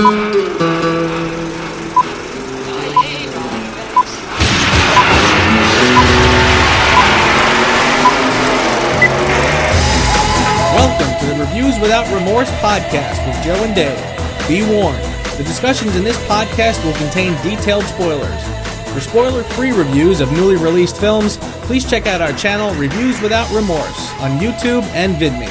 Welcome to the Reviews Without Remorse podcast with Joe and Dave. Be warned, the discussions in this podcast will contain detailed spoilers. For spoiler-free reviews of newly released films, please check out our channel Reviews Without Remorse on YouTube and VidMe.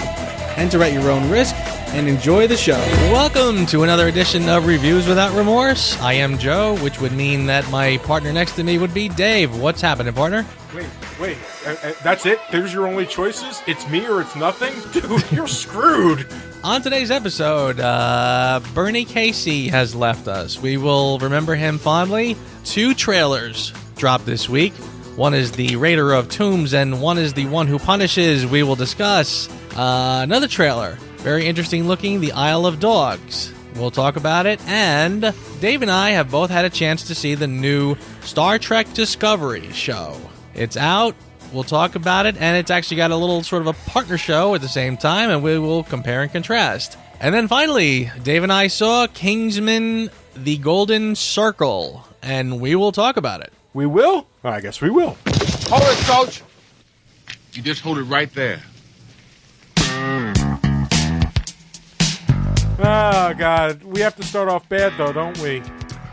Enter at your own risk and enjoy the show. Welcome to another edition of Reviews Without Remorse. I am Joe, which would mean that my partner next to me would be Dave. What's happening, partner? Wait, that's it? There's your only choices? It's me or it's nothing? Dude, you're screwed. On today's episode, Bernie Casey has left us. We will remember him fondly. 2 trailers dropped this week. One is the Raider of Tombs, and one is the One Who Punishes. We will discuss another trailer. Very interesting looking, The Isle of Dogs. We'll talk about it. And Dave and I have both had a chance to see the new Star Trek Discovery show. It's out. We'll talk about it, and it's actually got a little sort of a partner show at the same time, and we will compare and contrast. And then finally, Dave and I saw Kingsman, The Golden Circle, and we will talk about it. We will? I guess we will. Hold it, Coach. You just hold it right there. Oh, God. We have to start off bad, though, don't we?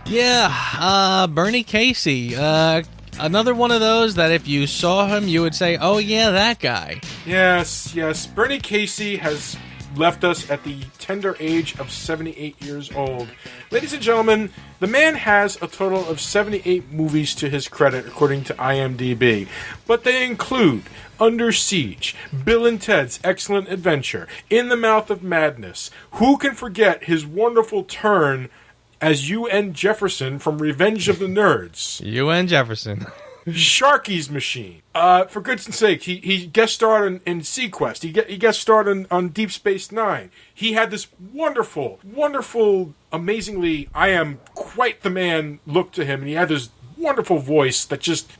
Yeah, Bernie Casey. Another one of those that if you saw him, you would say, oh, yeah, that guy. Yes. Bernie Casey has left us at the tender age of 78 years old. Ladies and gentlemen, the man has a total of 78 movies to his credit, according to IMDb. But they include Under Siege, Bill and Ted's Excellent Adventure, In the Mouth of Madness. Who can forget his wonderful turn as U.N. Jefferson from Revenge of the Nerds? U.N. Jefferson. Sharky's Machine. For goodness sake, he guest starred in Sequest. He guest starred on Deep Space Nine. He had this wonderful, amazingly, I am quite the man look to him, and he had this wonderful voice that just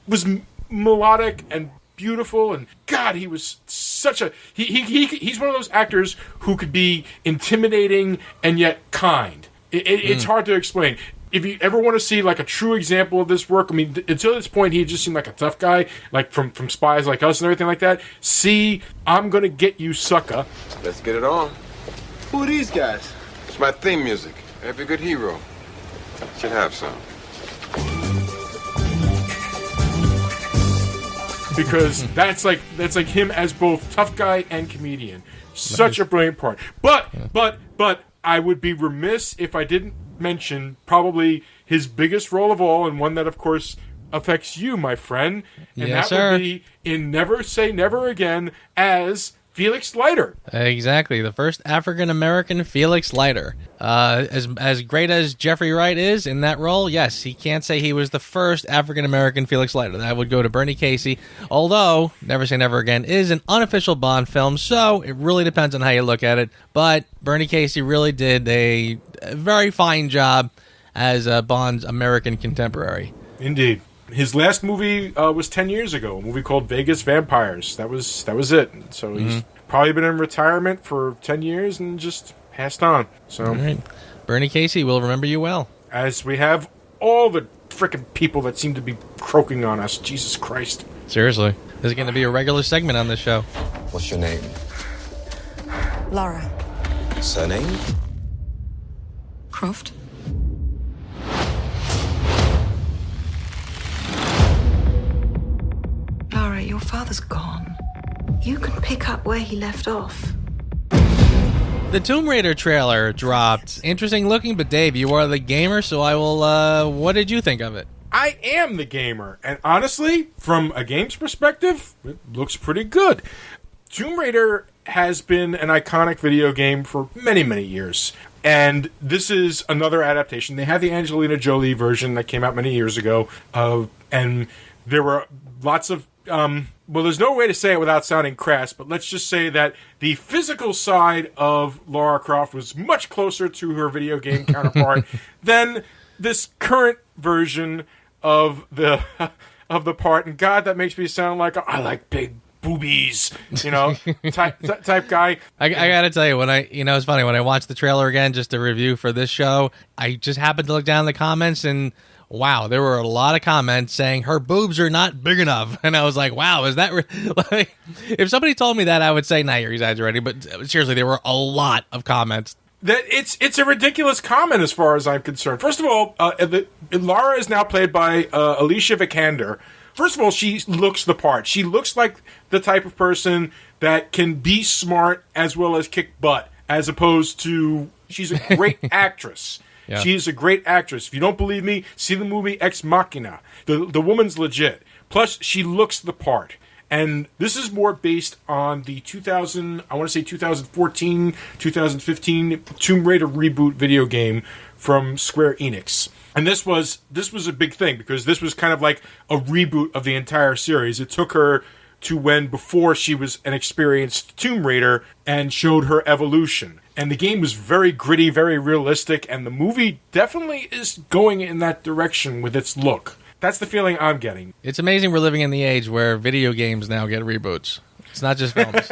was melodic and beautiful, and God, he was such a he's one of those actors who could be intimidating and yet kind. It's hard to explain. If you ever want to see like a true example of this work, I mean, until this point, he just seemed like a tough guy, like from Spies Like Us and everything like that. See, I'm Gonna Get You, Sucker. Let's get it on. Who are these guys? It's my theme music. Every good hero should have some. Because that's like him as both tough guy and comedian. Such a brilliant part. But I would be remiss if I didn't mention probably his biggest role of all, and one that, of course, affects you, my friend. And yes, that would be in Never Say Never Again as Felix Leiter. Exactly, the first African-American Felix Leiter. As great as Jeffrey Wright is in that role, yes, he can't say he was the first African-American Felix Leiter. That would go to Bernie Casey, although Never Say Never Again is an unofficial Bond film, so it really depends on how you look at it. But Bernie Casey really did a very fine job as Bond's American contemporary. Indeed. His last movie was 10 years ago, a movie called Vegas Vampires. That was it. So he's probably been in retirement for 10 years and just passed on. So, all right. Bernie Casey, we'll remember you well. As we have all the frickin' people that seem to be croaking on us. Jesus Christ. Seriously. This is going to be a regular segment on this show. What's your name? Laura Surname? Croft. Laura, your father's gone. You can pick up where he left off. The Tomb Raider trailer dropped. Interesting looking, but Dave, you are the gamer, so I will, what did you think of it? I am the gamer, and honestly, from a game's perspective, it looks pretty good. Tomb Raider has been an iconic video game for many, many years, and this is another adaptation. They had the Angelina Jolie version that came out many years ago, and there were lots of well, there's no way to say it without sounding crass, but let's just say that the physical side of Lara Croft was much closer to her video game counterpart than this current version of the part. And God, that makes me sound like I like big boobies, type guy. I gotta tell you, it's funny, when I watched the trailer again, just to review for this show, I just happened to look down the comments, and wow, there were a lot of comments saying her boobs are not big enough. And I was like, wow, is that like, if somebody told me that, I would say, nah, you're exaggerating. But seriously, there were a lot of comments. That it's a ridiculous comment as far as I'm concerned. First of all, Lara is now played by Alicia Vikander. First of all, she looks the part. She looks like the type of person that can be smart as well as kick butt, as opposed to, she's a great actress. Yeah. She's a great actress. If you don't believe me, see the movie Ex Machina. The woman's legit. Plus, she looks the part. And this is more based on the 2014, 2015 Tomb Raider reboot video game from Square Enix. And this was a big thing because this was kind of like a reboot of the entire series. It took her to when before she was an experienced Tomb Raider and showed her evolution. And the game was very gritty, very realistic, and the movie definitely is going in that direction with its look. That's the feeling I'm getting. It's amazing we're living in the age where video games now get reboots. It's not just films.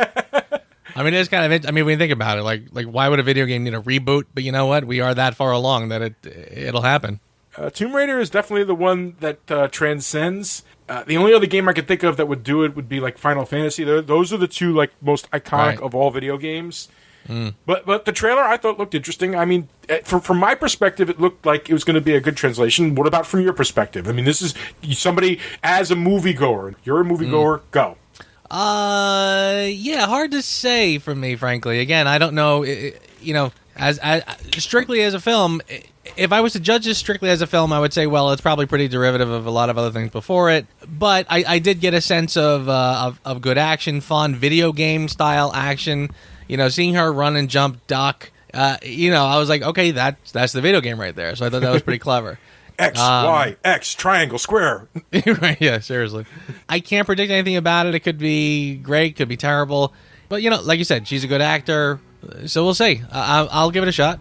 I mean, it's kind of, when you think about it, like why would a video game need a reboot? But you know what? We are that far along that it'll happen. Tomb Raider is definitely the one that transcends. The only other game I could think of that would do it would be like Final Fantasy. Those are the two like most iconic of all video games. Mm. But the trailer I thought looked interesting. I mean, from my perspective, it looked like it was going to be a good translation. What about from your perspective? I mean, this is somebody as a moviegoer. You're a moviegoer. Go. Yeah, hard to say for me, frankly. Again, I don't know. As strictly as a film, if I was to judge this strictly as a film, I would say, well, it's probably pretty derivative of a lot of other things before it. But I did get a sense of good action, fun, video game style action. Seeing her run and jump, duck, I was like, okay, that's the video game right there. So I thought that was pretty clever. X, Y, X, triangle, square. Right, yeah, seriously. I can't predict anything about it. It could be great, could be terrible. But, like you said, she's a good actor. So we'll see. I'll give it a shot.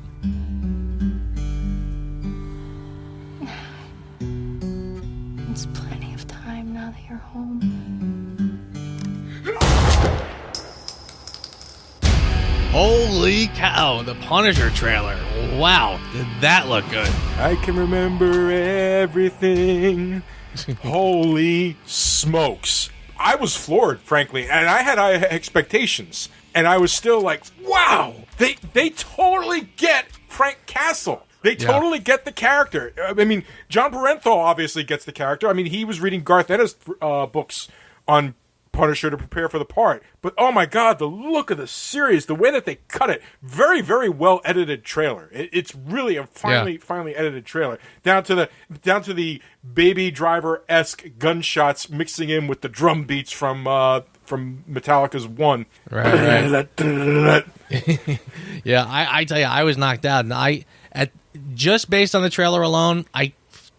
It's plenty of time now that you're home. Holy cow, the Punisher trailer. Wow, did that look good. I can remember everything. Holy smokes. I was floored, frankly, and I had expectations. And I was still like, wow, they totally get Frank Castle. They totally get the character. I mean, John Barenthal obviously gets the character. I mean, he was reading Garth Ennis' books on Punisher to prepare for the part. But oh my god, the look of the series, the way that they cut it, very, very well edited trailer. It's really a finely edited trailer. Down to the Baby Driver-esque gunshots mixing in with the drum beats from Metallica's One. Right. Yeah, I tell you, I was knocked out, and just based on the trailer alone,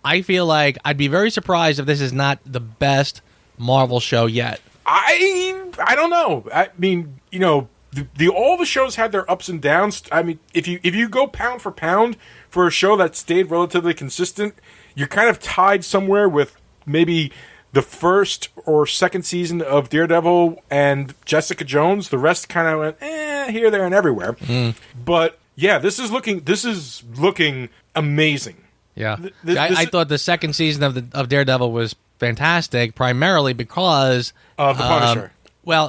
I feel like I'd be very surprised if this is not the best Marvel show yet. I don't know. I mean, all the shows had their ups and downs. I mean, if you go pound for pound for a show that stayed relatively consistent, you're kind of tied somewhere with maybe the first or second season of Daredevil and Jessica Jones. The rest kind of went here, there, and everywhere. Mm. But yeah, this is looking amazing. Yeah, I thought the second season of Daredevil was fantastic, primarily because of the Punisher.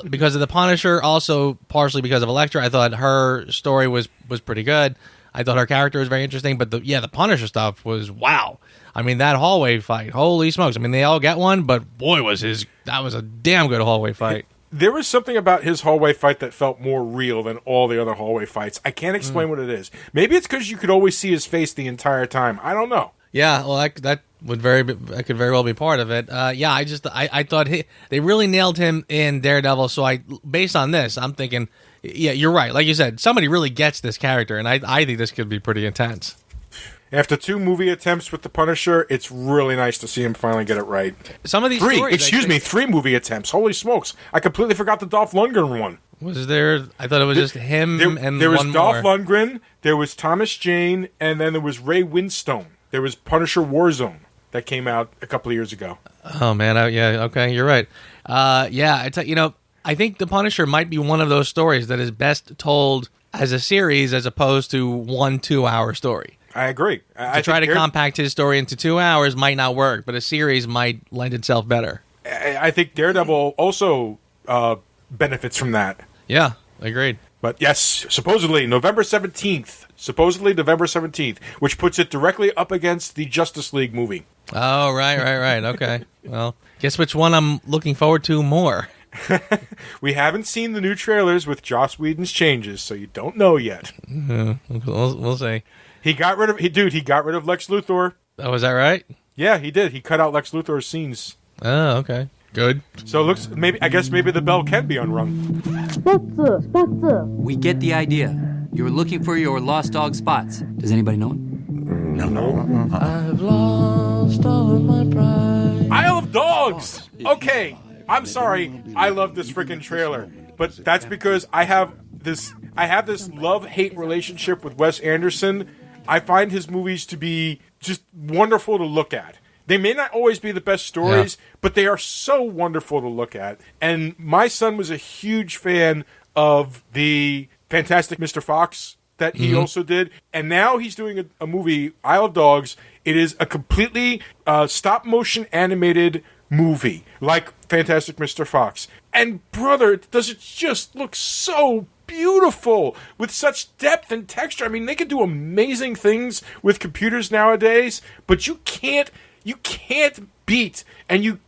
Because of the Punisher, also partially because of Elektra. I thought her story was pretty good. I thought her character was very interesting, but the Punisher stuff was wow. I mean, that hallway fight, holy smokes! I mean, they all get one, but boy, that was a damn good hallway fight. There was something about his hallway fight that felt more real than all the other hallway fights. I can't explain what it is. Maybe it's because you could always see his face the entire time. I don't know. Yeah, well, that could very well be part of it. I thought they really nailed him in Daredevil. So based on this, I'm thinking, yeah, you're right. Like you said, somebody really gets this character, and I think this could be pretty intense. After 2 movie attempts with the Punisher, it's really nice to see him finally get it right. Some of these 3 movie attempts. Holy smokes! I completely forgot the Dolph Lundgren one. Was there? I thought it was just him and there was one Dolph more. Lundgren, there was Thomas Jane, and then there was Ray Winstone. There was Punisher Warzone that came out a couple of years ago. Oh man, okay, you're right. I think The Punisher might be one of those stories that is best told as a series as opposed to 1 2-hour story. I agree. To try to compact his story into 2 hours might not work, but a series might lend itself better. I think Daredevil also benefits from that. Yeah, agreed. But yes, supposedly November 17th, which puts it directly up against the Justice League movie. Oh, right. Okay. Well, guess which one I'm looking forward to more. We haven't seen the new trailers with Joss Whedon's changes, so you don't know yet. We'll see. He got rid of Lex Luthor. Oh, is that right? Yeah, he did. He cut out Lex Luthor's scenes. Oh, okay. Good. So it looks I guess maybe the bell can be unrung. We get the idea. You're looking for your lost dog Spots. Does anybody know him? I've lost all of my pride. Isle of Dogs! Okay, I'm sorry. I love this freaking trailer. But that's because I have this love-hate relationship with Wes Anderson. I find his movies to be just wonderful to look at. They may not always be the best stories, but they are so wonderful to look at. And my son was a huge fan of the Fantastic Mr. Fox that he also did. And now he's doing a movie, Isle of Dogs. It is a completely stop-motion animated movie, like Fantastic Mr. Fox. And, brother, does it just look so beautiful with such depth and texture. I mean, they can do amazing things with computers nowadays, but you can't beat, and you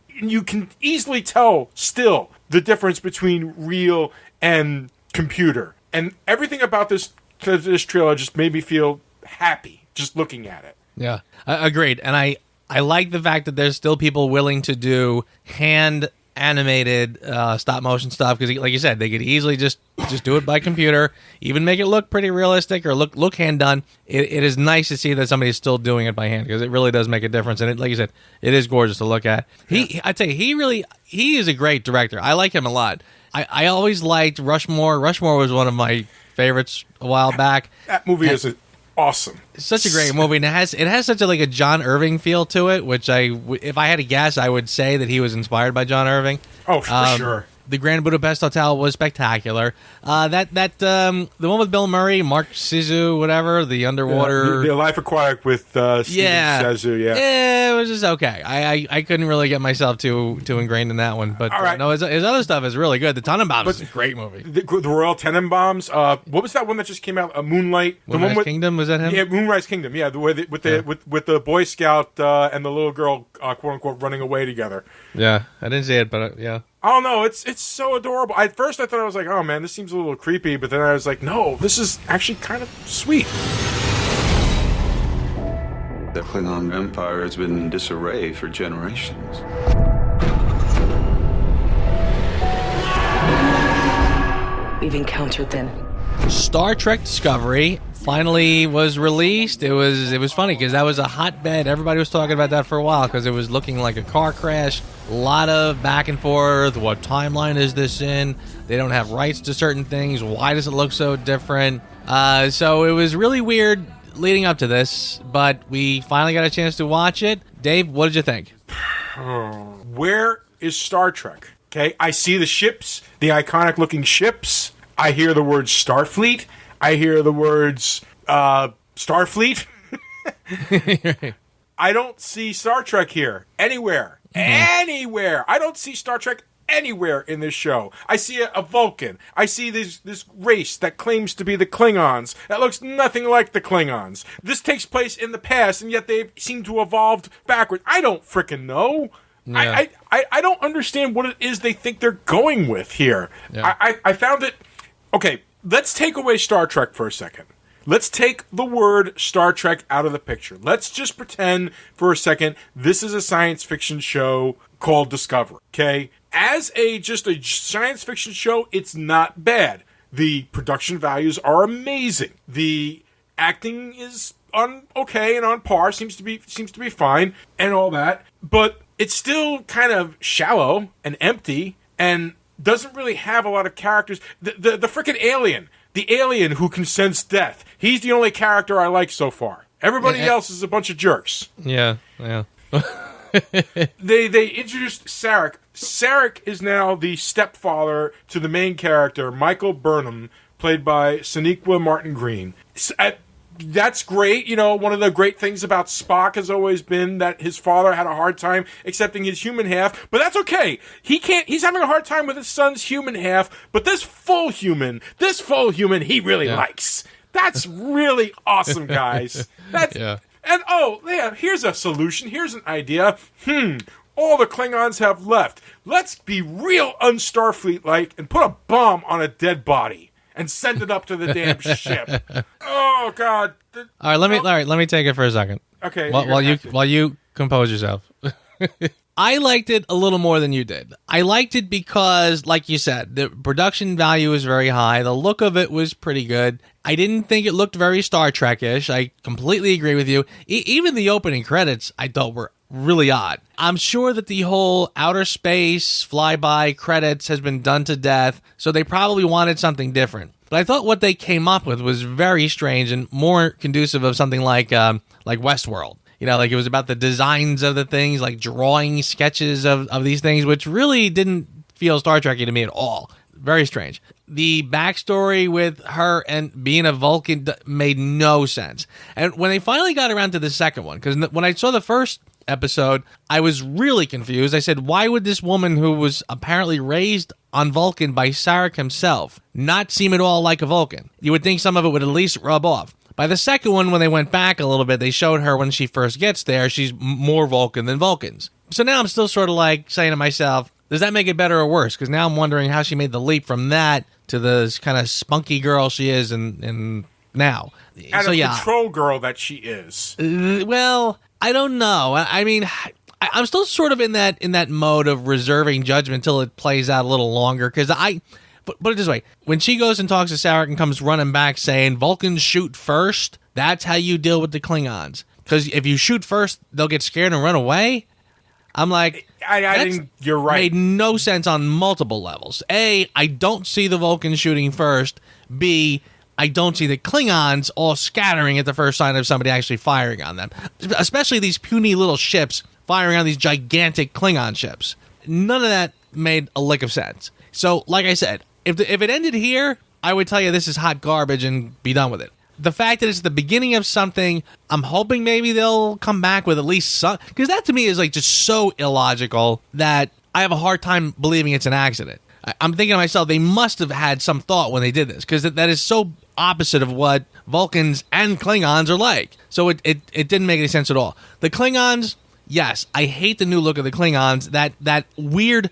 can easily tell still the difference between real and computer. And everything about this trailer just made me feel happy just looking at it. Yeah, agreed. And I like the fact that there's still people willing to do hand animated stop motion stuff, because like you said, they could easily just do it by computer, even make it look pretty realistic or look hand done. It is nice to see that somebody's still doing it by hand, because it really does make a difference. And it, like you said, it is gorgeous to look at. I'd say he is a great director. I like him a lot. I always liked Rushmore. Rushmore was one of my favorites a while back. That movie is awesome. It's such a great movie, and it has such a John Irving feel to it, which if I had to guess, I would say that he was inspired by John Irving. Oh, for sure. The Grand Budapest Hotel was spectacular. The one with Bill Murray, Mark Sizu, whatever, the underwater, the Life Aquatic with Steven Sizu. Yeah, it was just okay. I couldn't really get myself too ingrained in that one, but no, his other stuff is really good. The Tannenbaums is a great movie. The Royal Tenenbaums. What was that one that just came out? Moonlight. Moonrise Kingdom, was that him? Yeah, Moonrise Kingdom. Yeah, with the Boy Scout and the little girl, quote unquote, running away together. Yeah, I didn't see it, but yeah. Oh no, it's so adorable. At first I thought, I was like, oh man, this seems a little creepy, but then I was like, no, this is actually kind of sweet. The Klingon Empire has been in disarray for generations. We've encountered them. Star Trek Discovery finally was released. It was funny because that was a hotbed. Everybody was talking about that for a while because it was looking like a car crash. A lot of back and forth. What timeline is this in? They don't have rights to certain things. Why does it look so different? So it was really weird leading up to this, but we finally got a chance to watch it. Dave, what did you think? Where is Star Trek? Okay, I see the ships, the iconic looking ships. I hear the words Starfleet. I hear the words Starfleet. I don't see Star Trek here. Anywhere. Anywhere. I don't see Star Trek anywhere in this show. I see a Vulcan. I see this race that claims to be the Klingons that looks nothing like the Klingons. This takes place in the past, and yet they seem to have evolved backwards. I don't frickin' know. Yeah. I don't understand what it is they think they're going with here. Yeah. I found it... Okay, let's take away Star Trek for a second. Let's take the word Star Trek out of the picture. Let's just pretend for a second this is a science fiction show called Discovery, okay? As just a science fiction show, it's not bad. The production values are amazing. The acting is okay and on par, seems to be fine and all that, but it's still kind of shallow and empty and doesn't really have a lot of characters. The frickin' alien. The alien who can sense death. He's the only character I like so far. Everybody else is a bunch of jerks. Yeah. They introduced Sarek. Sarek is now the stepfather to the main character, Michael Burnham, played by Sonequa Martin Green. That's great. You know, one of the great things about Spock has always been that his father had a hard time accepting his human half, but that's okay. He's having a hard time with his son's human half, but this full human, he really likes. That's really awesome, guys. And here's a solution. Here's an idea. All the Klingons have left. Let's be real un-Starfleet-like and put a bomb on a dead body and send it up to the damn ship. Oh God! All right, let me take it for a second. Okay. While you compose yourself. I liked it a little more than you did. I liked it because, like you said, the production value was very high. The look of it was pretty good. I didn't think it looked very Star Trek-ish. I completely agree with you. Even the opening credits, I thought were really odd. I'm sure that the whole outer space flyby credits has been done to death, so they probably wanted something different. But I thought what they came up with was very strange and more conducive of something like Westworld. You know, like it was about the designs of the things, like drawing sketches of these things, which really didn't feel Star Trek-y to me at all. Very strange. The backstory with her and being a Vulcan made no sense. And when they finally got around to the second one, because when I saw the first episode, I was really confused. I said, why would this woman who was apparently raised on Vulcan by Sarek himself not seem at all like a Vulcan? You would think some of it would at least rub off. By the second one, when they went back a little bit, they showed her when she first gets there, she's more Vulcan than Vulcans. So now I'm still sort of like saying to myself, does that make it better or worse? Because now I'm wondering how she made the leap from that to the kind of spunky girl she is in now. And a control girl that she is. Well, I don't know. I mean, I'm still sort of in that mode of reserving judgment until it plays out a little longer. Because put it this way. When she goes and talks to Sarek and comes running back saying, Vulcans shoot first, that's how you deal with the Klingons. Because if you shoot first, they'll get scared and run away. I'm like, I think you're right. Made no sense on multiple levels. A, I don't see the Vulcans shooting first. B, I don't see the Klingons all scattering at the first sign of somebody actually firing on them. Especially these puny little ships firing on these gigantic Klingon ships. None of that made a lick of sense. So, like I said, if it ended here, I would tell you this is hot garbage and be done with it. The fact that it's the beginning of something, I'm hoping maybe they'll come back with at least some... Because that to me is like just so illogical that I have a hard time believing it's an accident. I'm thinking to myself, they must have had some thought when they did this. Because that is so opposite of what Vulcans and Klingons are like. So it didn't make any sense at all. The Klingons, yes, I hate the new look of the Klingons. That weird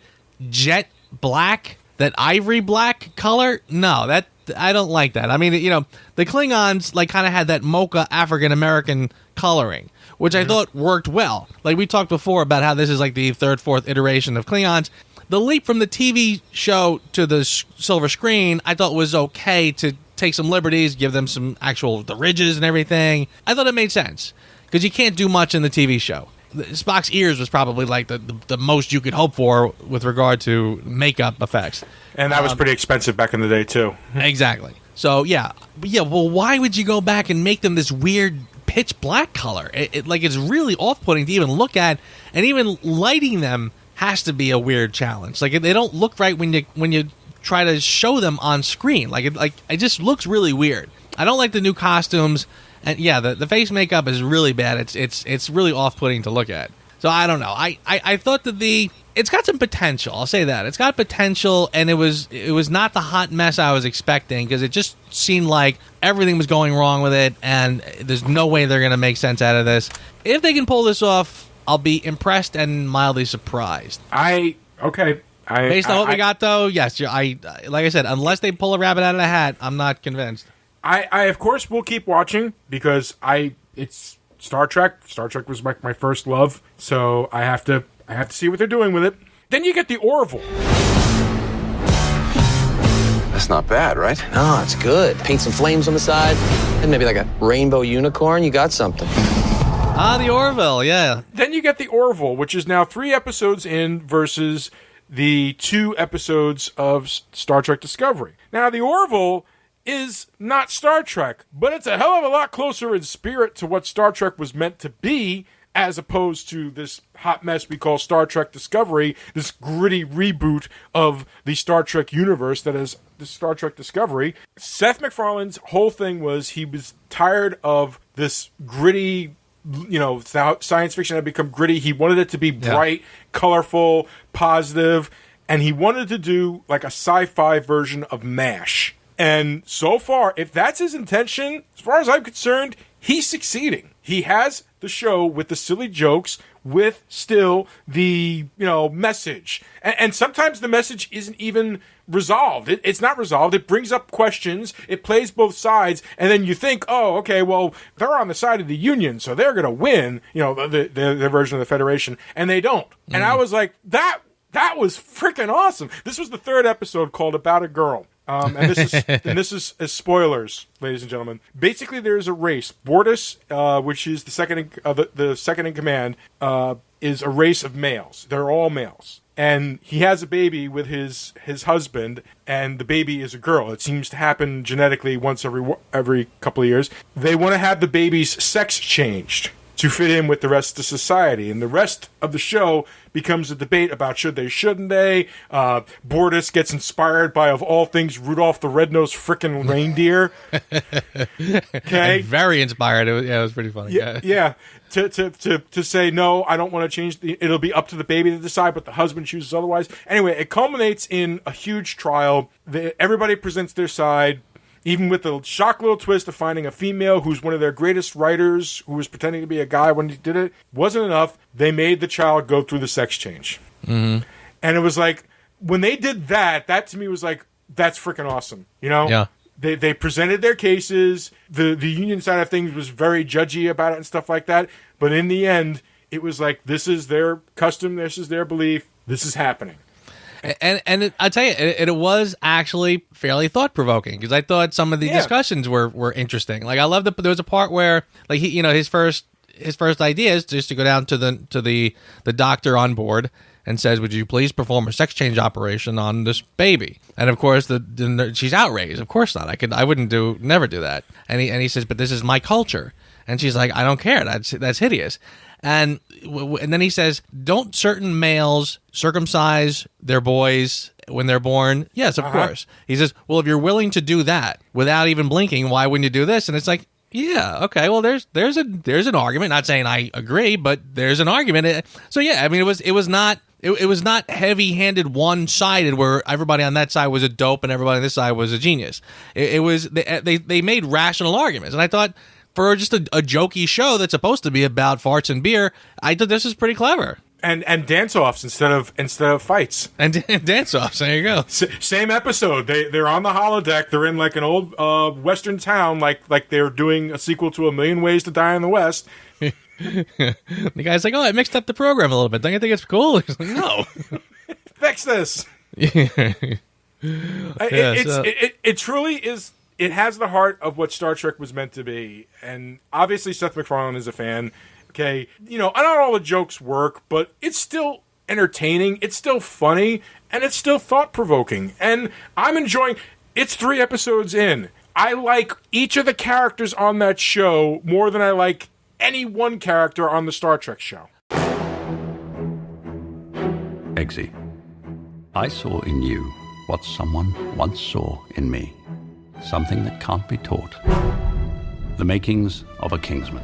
jet black, that ivory black color, no, that... I don't like that. I mean, you know, the Klingons like kind of had that mocha African-American coloring, which I thought worked well. Like we talked before about how this is like the third, fourth iteration of Klingons. The leap from the TV show to the silver screen, I thought was okay to take some liberties, give them some the ridges and everything. I thought it made sense because you can't do much in the TV show. Spock's ears was probably like the most you could hope for with regard to makeup effects. And that was pretty expensive back in the day, too. Exactly. So, yeah. Well, why would you go back and make them this weird pitch black color? It's really off-putting to even look at, and even lighting them has to be a weird challenge. Like, they don't look right when you try to show them on screen. It just looks really weird. I don't like the new costumes. And yeah, the face makeup is really bad. It's really off-putting to look at. So I don't know. I thought that it's got some potential. I'll say that. It's got potential, and it was not the hot mess I was expecting because it just seemed like everything was going wrong with it, and there's no way they're going to make sense out of this. If they can pull this off, I'll be impressed and mildly surprised. Based on what we got, though, yes. Like I said, unless they pull a rabbit out of the hat, I'm not convinced. I of course will keep watching because it's Star Trek. Star Trek was my first love, so I have to see what they're doing with it. Then you get the Orville. That's not bad, right? No, it's good. Paint some flames on the side, and maybe like a rainbow unicorn. You got something. The Orville, yeah. Then you get the Orville, which is now 3 episodes in versus the 2 episodes of Star Trek Discovery. Now, the Orville is not Star Trek, but it's a hell of a lot closer in spirit to what Star Trek was meant to be as opposed to this hot mess we call Star Trek Discovery, this gritty reboot of the Star Trek universe that is the Star Trek Discovery. Seth MacFarlane's whole thing was he was tired of this gritty, science fiction had become gritty. He wanted it to be bright, colorful, positive, and he wanted to do like a sci-fi version of MASH. And so far, if that's his intention, as far as I'm concerned, he's succeeding. He has the show with the silly jokes, with still the, message. And sometimes the message isn't even resolved. It's not resolved. It brings up questions. It plays both sides. And then you think, oh, okay, well, they're on the side of the Union, so they're going to win, their version of the Federation. And they don't. And I was like, that was freaking awesome. This was the third episode called About a Girl. And this is spoilers, ladies and gentlemen. Basically, there is a race. Bortus, which is the second in command, is a race of males. They're all males, and he has a baby with his husband, and the baby is a girl. It seems to happen genetically once every couple of years. They want to have the baby's sex changed to fit in with the rest of society. And the rest of the show becomes a debate about shouldn't they. Bortus gets inspired by, of all things, Rudolph the Red-Nosed Frickin' Reindeer. Okay? Very inspired. It was pretty funny. Yeah. To say, no, I don't want to change. It'll be up to the baby to decide, but the husband chooses otherwise. Anyway, it culminates in a huge trial. Everybody presents their side. Even with the shock little twist of finding a female who's one of their greatest writers, who was pretending to be a guy when he did it, wasn't enough. They made the child go through the sex change. Mm-hmm. And it was like, when they did that to me was like, that's freaking awesome. Yeah. They presented their cases. The union side of things was very judgy about it and stuff like that. But in the end, it was like, this is their custom, this is their belief, this is happening. And I tell you, it was actually fairly thought provoking, because I thought some of the discussions were interesting. Like, I loved there was a part where, like, he, his first idea is just to go down to the doctor on board and says, "Would you please perform a sex change operation on this baby?" And of course, she's outraged. Of course not. I wouldn't never do that. And he says, "But this is my culture." And she's like, "I don't care. That's hideous." And then he says, "Don't certain males circumcise their boys when they're born?" Yes, of course. He says, "Well, if you're willing to do that without even blinking, why wouldn't you do this?" And it's like, yeah, okay. Well, there's an argument. Not saying I agree, but there's an argument. So yeah, I mean, it was not heavy-handed, one-sided, where everybody on that side was a dope and everybody on this side was a genius. It was they made rational arguments, and I thought, for just a jokey show that's supposed to be about farts and beer, I thought this was pretty clever. And dance-offs instead of fights. And dance-offs, there you go. Same episode. They're on the holodeck. They're in like an old western town, like they're doing a sequel to A Million Ways to Die in the West. The guy's like, "Oh, I mixed up the program a little bit. Don't you think it's cool?" He's like, "No." Fix this. It truly is. It has the heart of what Star Trek was meant to be. And obviously Seth MacFarlane is a fan. Okay. Not all the jokes work, but it's still entertaining. It's still funny. And it's still thought-provoking. And I'm enjoying... It's 3 episodes in. I like each of the characters on that show more than I like any one character on the Star Trek show. Eggsy, I saw in you what someone once saw in me. Something that can't be taught. The makings of a Kingsman.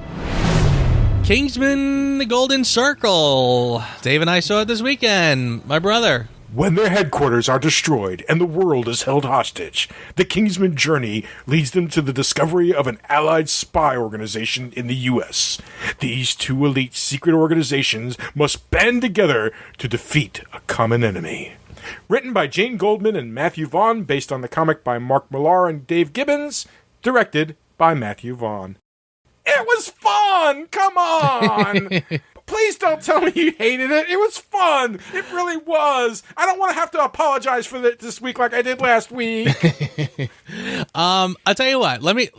Kingsman, the Golden Circle. Dave and I saw it this weekend. My brother. When their headquarters are destroyed and the world is held hostage, the Kingsman journey leads them to the discovery of an allied spy organization in the U.S. These 2 elite secret organizations must band together to defeat a common enemy. Written by Jane Goldman and Matthew Vaughn, based on the comic by Mark Millar and Dave Gibbons, directed by Matthew Vaughn. It was fun! Come on! Please don't tell me you hated it. It was fun. It really was. I don't want to have to apologize for it this week like I did last week. I'll tell you what. Let me.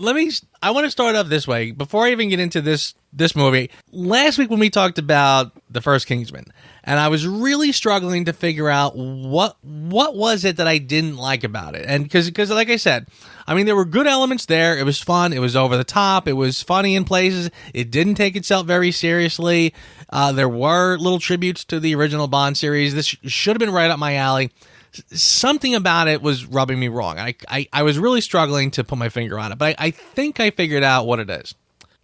I want to start off this way before I even get into this this movie. Last week when we talked about the first Kingsman, and I was really struggling to figure out what was it that I didn't like about it. And because like I said, I mean, there were good elements there. It was fun. It was over the top. It was funny in places. It didn't take itself very seriously. There were little tributes to the original Bond series. This should have been right up my alley. Something about it was rubbing me wrong. I was really struggling to put my finger on it, but I think I figured out what it is.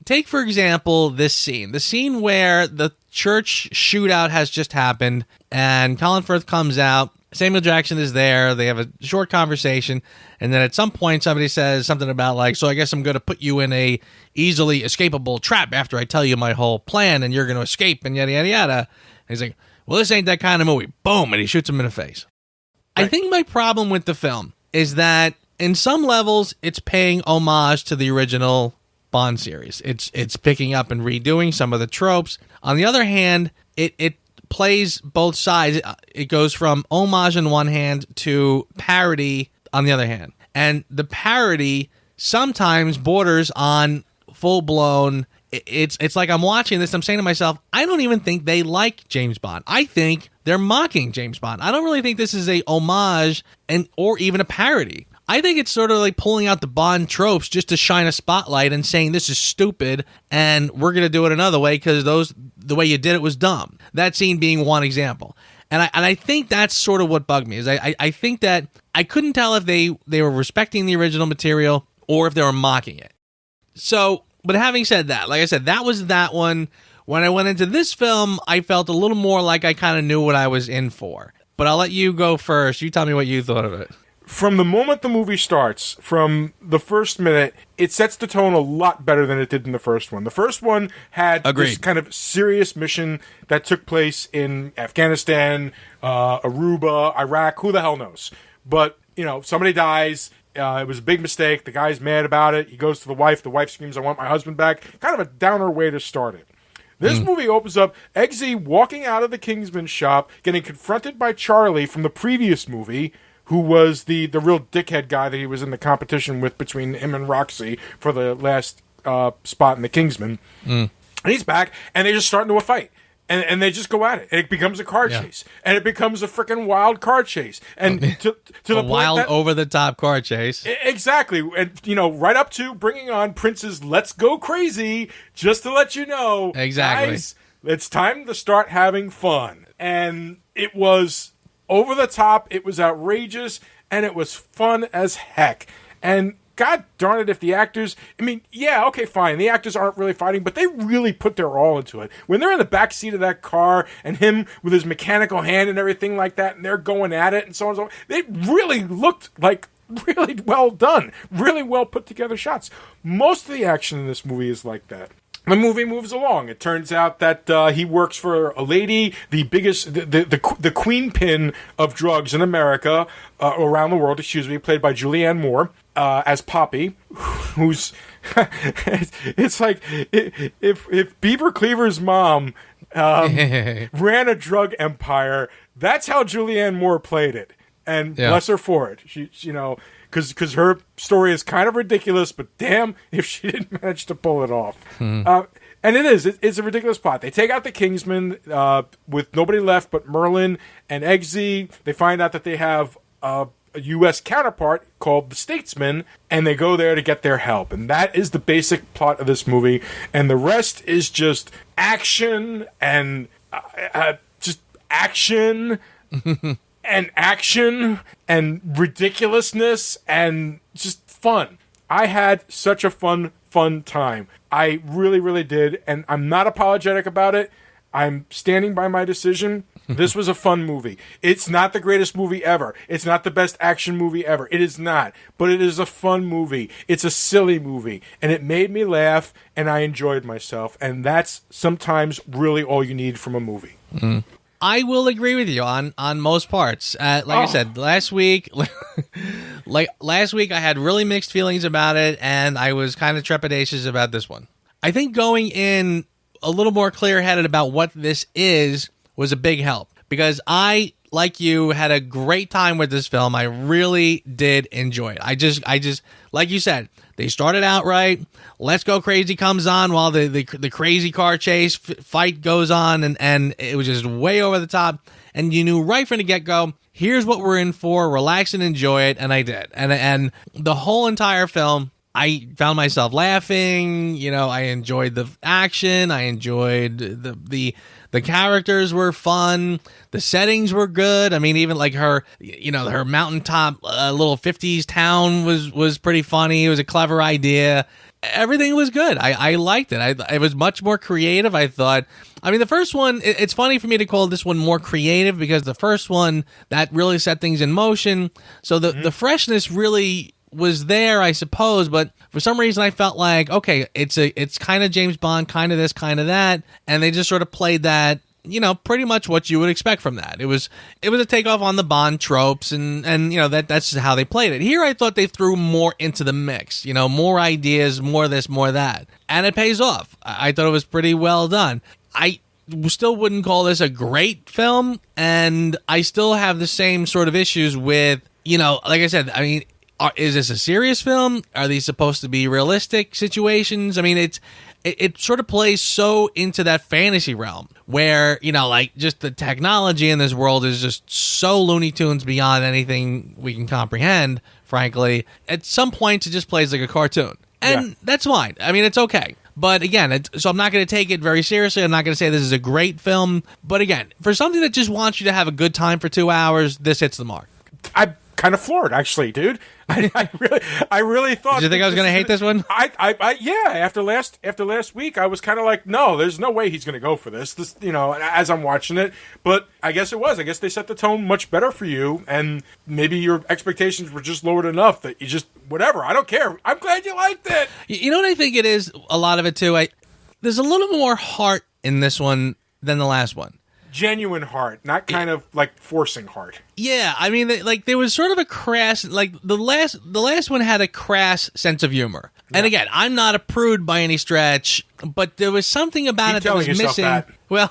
Take, for example, this scene. The scene where the church shootout has just happened, and Colin Firth comes out. Samuel Jackson is there. They have a short conversation, and then at some point somebody says something about, like, so I guess I'm going to put you in a easily escapable trap after I tell you my whole plan, and you're going to escape, and yada, yada, yada. And he's like, well, this ain't that kind of movie. Boom, and he shoots him in the face. Right. I think my problem with the film is that in some levels it's paying homage to the original Bond series. It's picking up and redoing some of the tropes. On the other hand, it plays both sides. It goes from homage on one hand to parody on the other hand. And the parody sometimes borders on full-blown. It's like I'm watching this, I'm saying to myself, I don't even think they like James Bond. I think they're mocking James Bond. I don't really think this is a homage or even a parody. I think it's sort of like pulling out the Bond tropes just to shine a spotlight and saying this is stupid and we're going to do it another way because the way you did it was dumb. That scene being one example. And I think that's sort of what bugged me. Is I think that I couldn't tell if they were respecting the original material or if they were mocking it. So, but having said that, like I said, that was that one. When I went into this film, I felt a little more like I kind of knew what I was in for. But I'll let you go first. You tell me what you thought of it. From the moment the movie starts, from the first minute, it sets the tone a lot better than it did in the first one. The first one had this kind of serious mission that took place in Afghanistan, Aruba, Iraq, who the hell knows. But, you know, somebody dies. It was a big mistake. The guy's mad about it. He goes to the wife. The wife screams, I want my husband back. Kind of a downer way to start it. This movie opens up Eggsy walking out of the Kingsman shop, getting confronted by Charlie from the previous movie, who was the real dickhead guy that he was in the competition with between him and Roxy for the last spot in the Kingsman. And he's back, and they just start into a fight. And they just go at it. And it becomes a car chase. And it becomes a freaking wild car chase. And to the wild, point that, over-the-top car chase. Exactly. And, you know, right up to bringing on Prince's Let's Go Crazy, just to let you know, guys, it's time to start having fun. And it was over the top, it was outrageous, and it was fun as heck. And God darn it, if the actors, I mean, yeah, okay, fine, the actors aren't really fighting, but they really put their all into it. When they're in the back seat of that car, and him with his mechanical hand and everything like that, and they're going at it, and so on and so on, they really looked like really well done, really well put together shots. Most of the action in this movie is like that. The movie moves along. It turns out that he works for a lady, the biggest, the queen pin of drugs in America, around the world, played by Julianne Moore, as Poppy, who's, it's like, if Beaver Cleaver's mom ran a drug empire, that's how Julianne Moore played it. And bless her for it. She you know, because her story is kind of ridiculous, but damn if she didn't manage to pull it off. And it's a ridiculous plot. They take out the Kingsman with nobody left but Merlin and Eggsy. They find out that they have a U.S. counterpart called the Statesman, and they go there to get their help. And that is the basic plot of this movie. And the rest is just action and just action. And action and ridiculousness and just fun. I had such a fun time. I really, really did. And I'm not apologetic about it. I'm standing by my decision. This was a fun movie. It's not the greatest movie ever. It's not the best action movie ever. It is not. But it is a fun movie. It's a silly movie. And it made me laugh, and I enjoyed myself. And that's sometimes really all you need from a movie. I will agree with you on most parts. I said, last week, I had really mixed feelings about it, and I was kind of trepidatious about this one. I think going in a little more clear-headed about what this is was a big help, because I like you, had a great time with this film. I really did enjoy it. I just, like you said, they started out right. Let's Go Crazy comes on while the crazy car chase fight goes on, and it was just way over the top. And you knew right from the get-go, here's what we're in for. Relax and enjoy it, and I did. And the whole entire film, I found myself laughing. You know, I enjoyed the action. I enjoyed the characters were fun. The settings were good. I mean, even like her mountaintop little 50s town was pretty funny. It was a clever idea. Everything was good. I liked it. It was much more creative, I thought. I mean, the first one, it's funny for me to call this one more creative because the first one, that really set things in motion. So the freshness really was there, I suppose, but for some reason I felt like, okay, it's kind of James Bond, kind of this, kind of that, and they just sort of played that, you know, pretty much what you would expect from that. It was a takeoff on the Bond tropes, and you know, that's just how they played it. Here I thought they threw more into the mix, you know, more ideas, more this, more that, and it pays off. I thought it was pretty well done. I still wouldn't call this a great film, and I still have the same sort of issues with, you know, like I said, I mean, is this a serious film? Are these supposed to be realistic situations? I mean, it sort of plays so into that fantasy realm where, you know, like just the technology in this world is just so Looney Tunes beyond anything we can comprehend, frankly. At some point, it just plays like a cartoon. And that's fine. I mean, it's okay. But again, so I'm not going to take it very seriously. I'm not going to say this is a great film. But again, for something that just wants you to have a good time for 2 hours, this hits the mark. I'm kind of floored, actually, dude. I really thought. Did you think I was going to hate this one? Yeah. After last week, I was kind of like, no, there's no way he's going to go for this. This, you know, as I'm watching it. But I guess it was. I guess they set the tone much better for you, and maybe your expectations were just lowered enough that you just whatever. I don't care. I'm glad you liked it. You know what I think it is? A lot of it too. There's a little more heart in this one than the last one. Genuine heart, not kind of like forcing heart. Yeah, I mean, like there was sort of a crass, like the last one had a crass sense of humor. Yeah. And again, I'm not a prude by any stretch, but there was something about it that was missing. That. Well,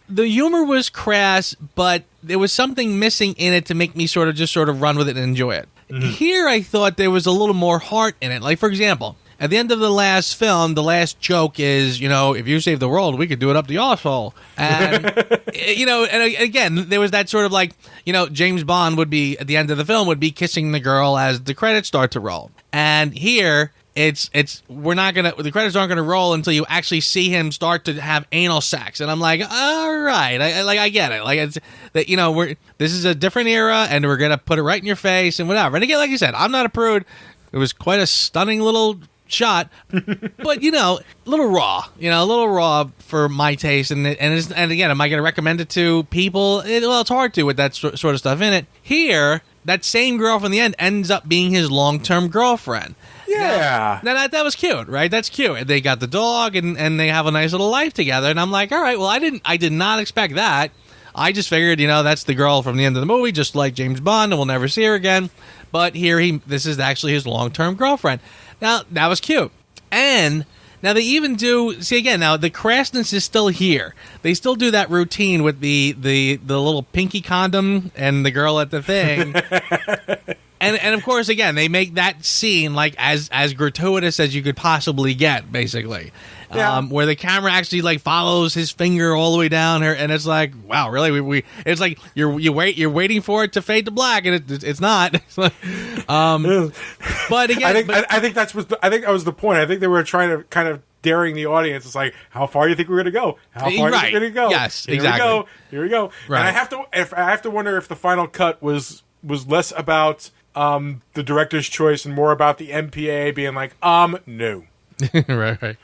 the humor was crass, but there was something missing in it to make me sort of run with it and enjoy it. Mm-hmm. Here, I thought there was a little more heart in it. Like, for example, at the end of the last film, the last joke is, you know, if you save the world, we could do it up the arsehole. And, you know, and again, there was that sort of like, you know, James Bond would be, at the end of the film, would be kissing the girl as the credits start to roll. And here, the credits aren't going to roll until you actually see him start to have anal sex. And I'm like, all right, I get it. Like, it's that, you know, this is a different era, and we're going to put it right in your face and whatever. And again, like you said, I'm not a prude. It was quite a stunning little shot, but you know, a little raw for my taste. And again, am I going to recommend it to people? Well, it's hard to with that sort of stuff in it. Here, that same girl from the end ends up being his long-term girlfriend. Yeah. Now that was cute, right? That's cute. They got the dog and they have a nice little life together. And I'm like, all right, well, I did not expect that. I just figured, you know, that's the girl from the end of the movie, just like James Bond, and we'll never see her again. But here, this is actually his long-term girlfriend. Now, that was cute. And now they even do, see again, now the crassness is still here. They still do that routine with the little pinky condom and the girl at the thing. And of course, again, they make that scene like as gratuitous as you could possibly get, basically. Yeah. Where the camera actually like follows his finger all the way down her, and it's like, wow, really? We it's like you're waiting for it to fade to black, and it's not. But again, I think that was the point. I think they were trying to kind of daring the audience. It's like, how far do you think we're going to go? How far do you think we're going to go? Yes, exactly. Here we go. Right. And I have to wonder if the final cut was less about the director's choice and more about the MPA being like, no. Right.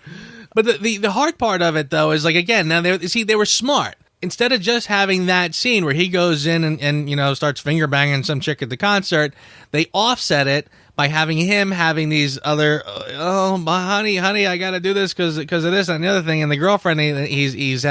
But the hard part of it, though, is like, again, now they were smart. Instead of just having that scene where he goes in and you know, starts finger banging some chick at the concert, they offset it by having him having these other, oh, my honey, I got to do this because of this and the other thing. And the girlfriend, he's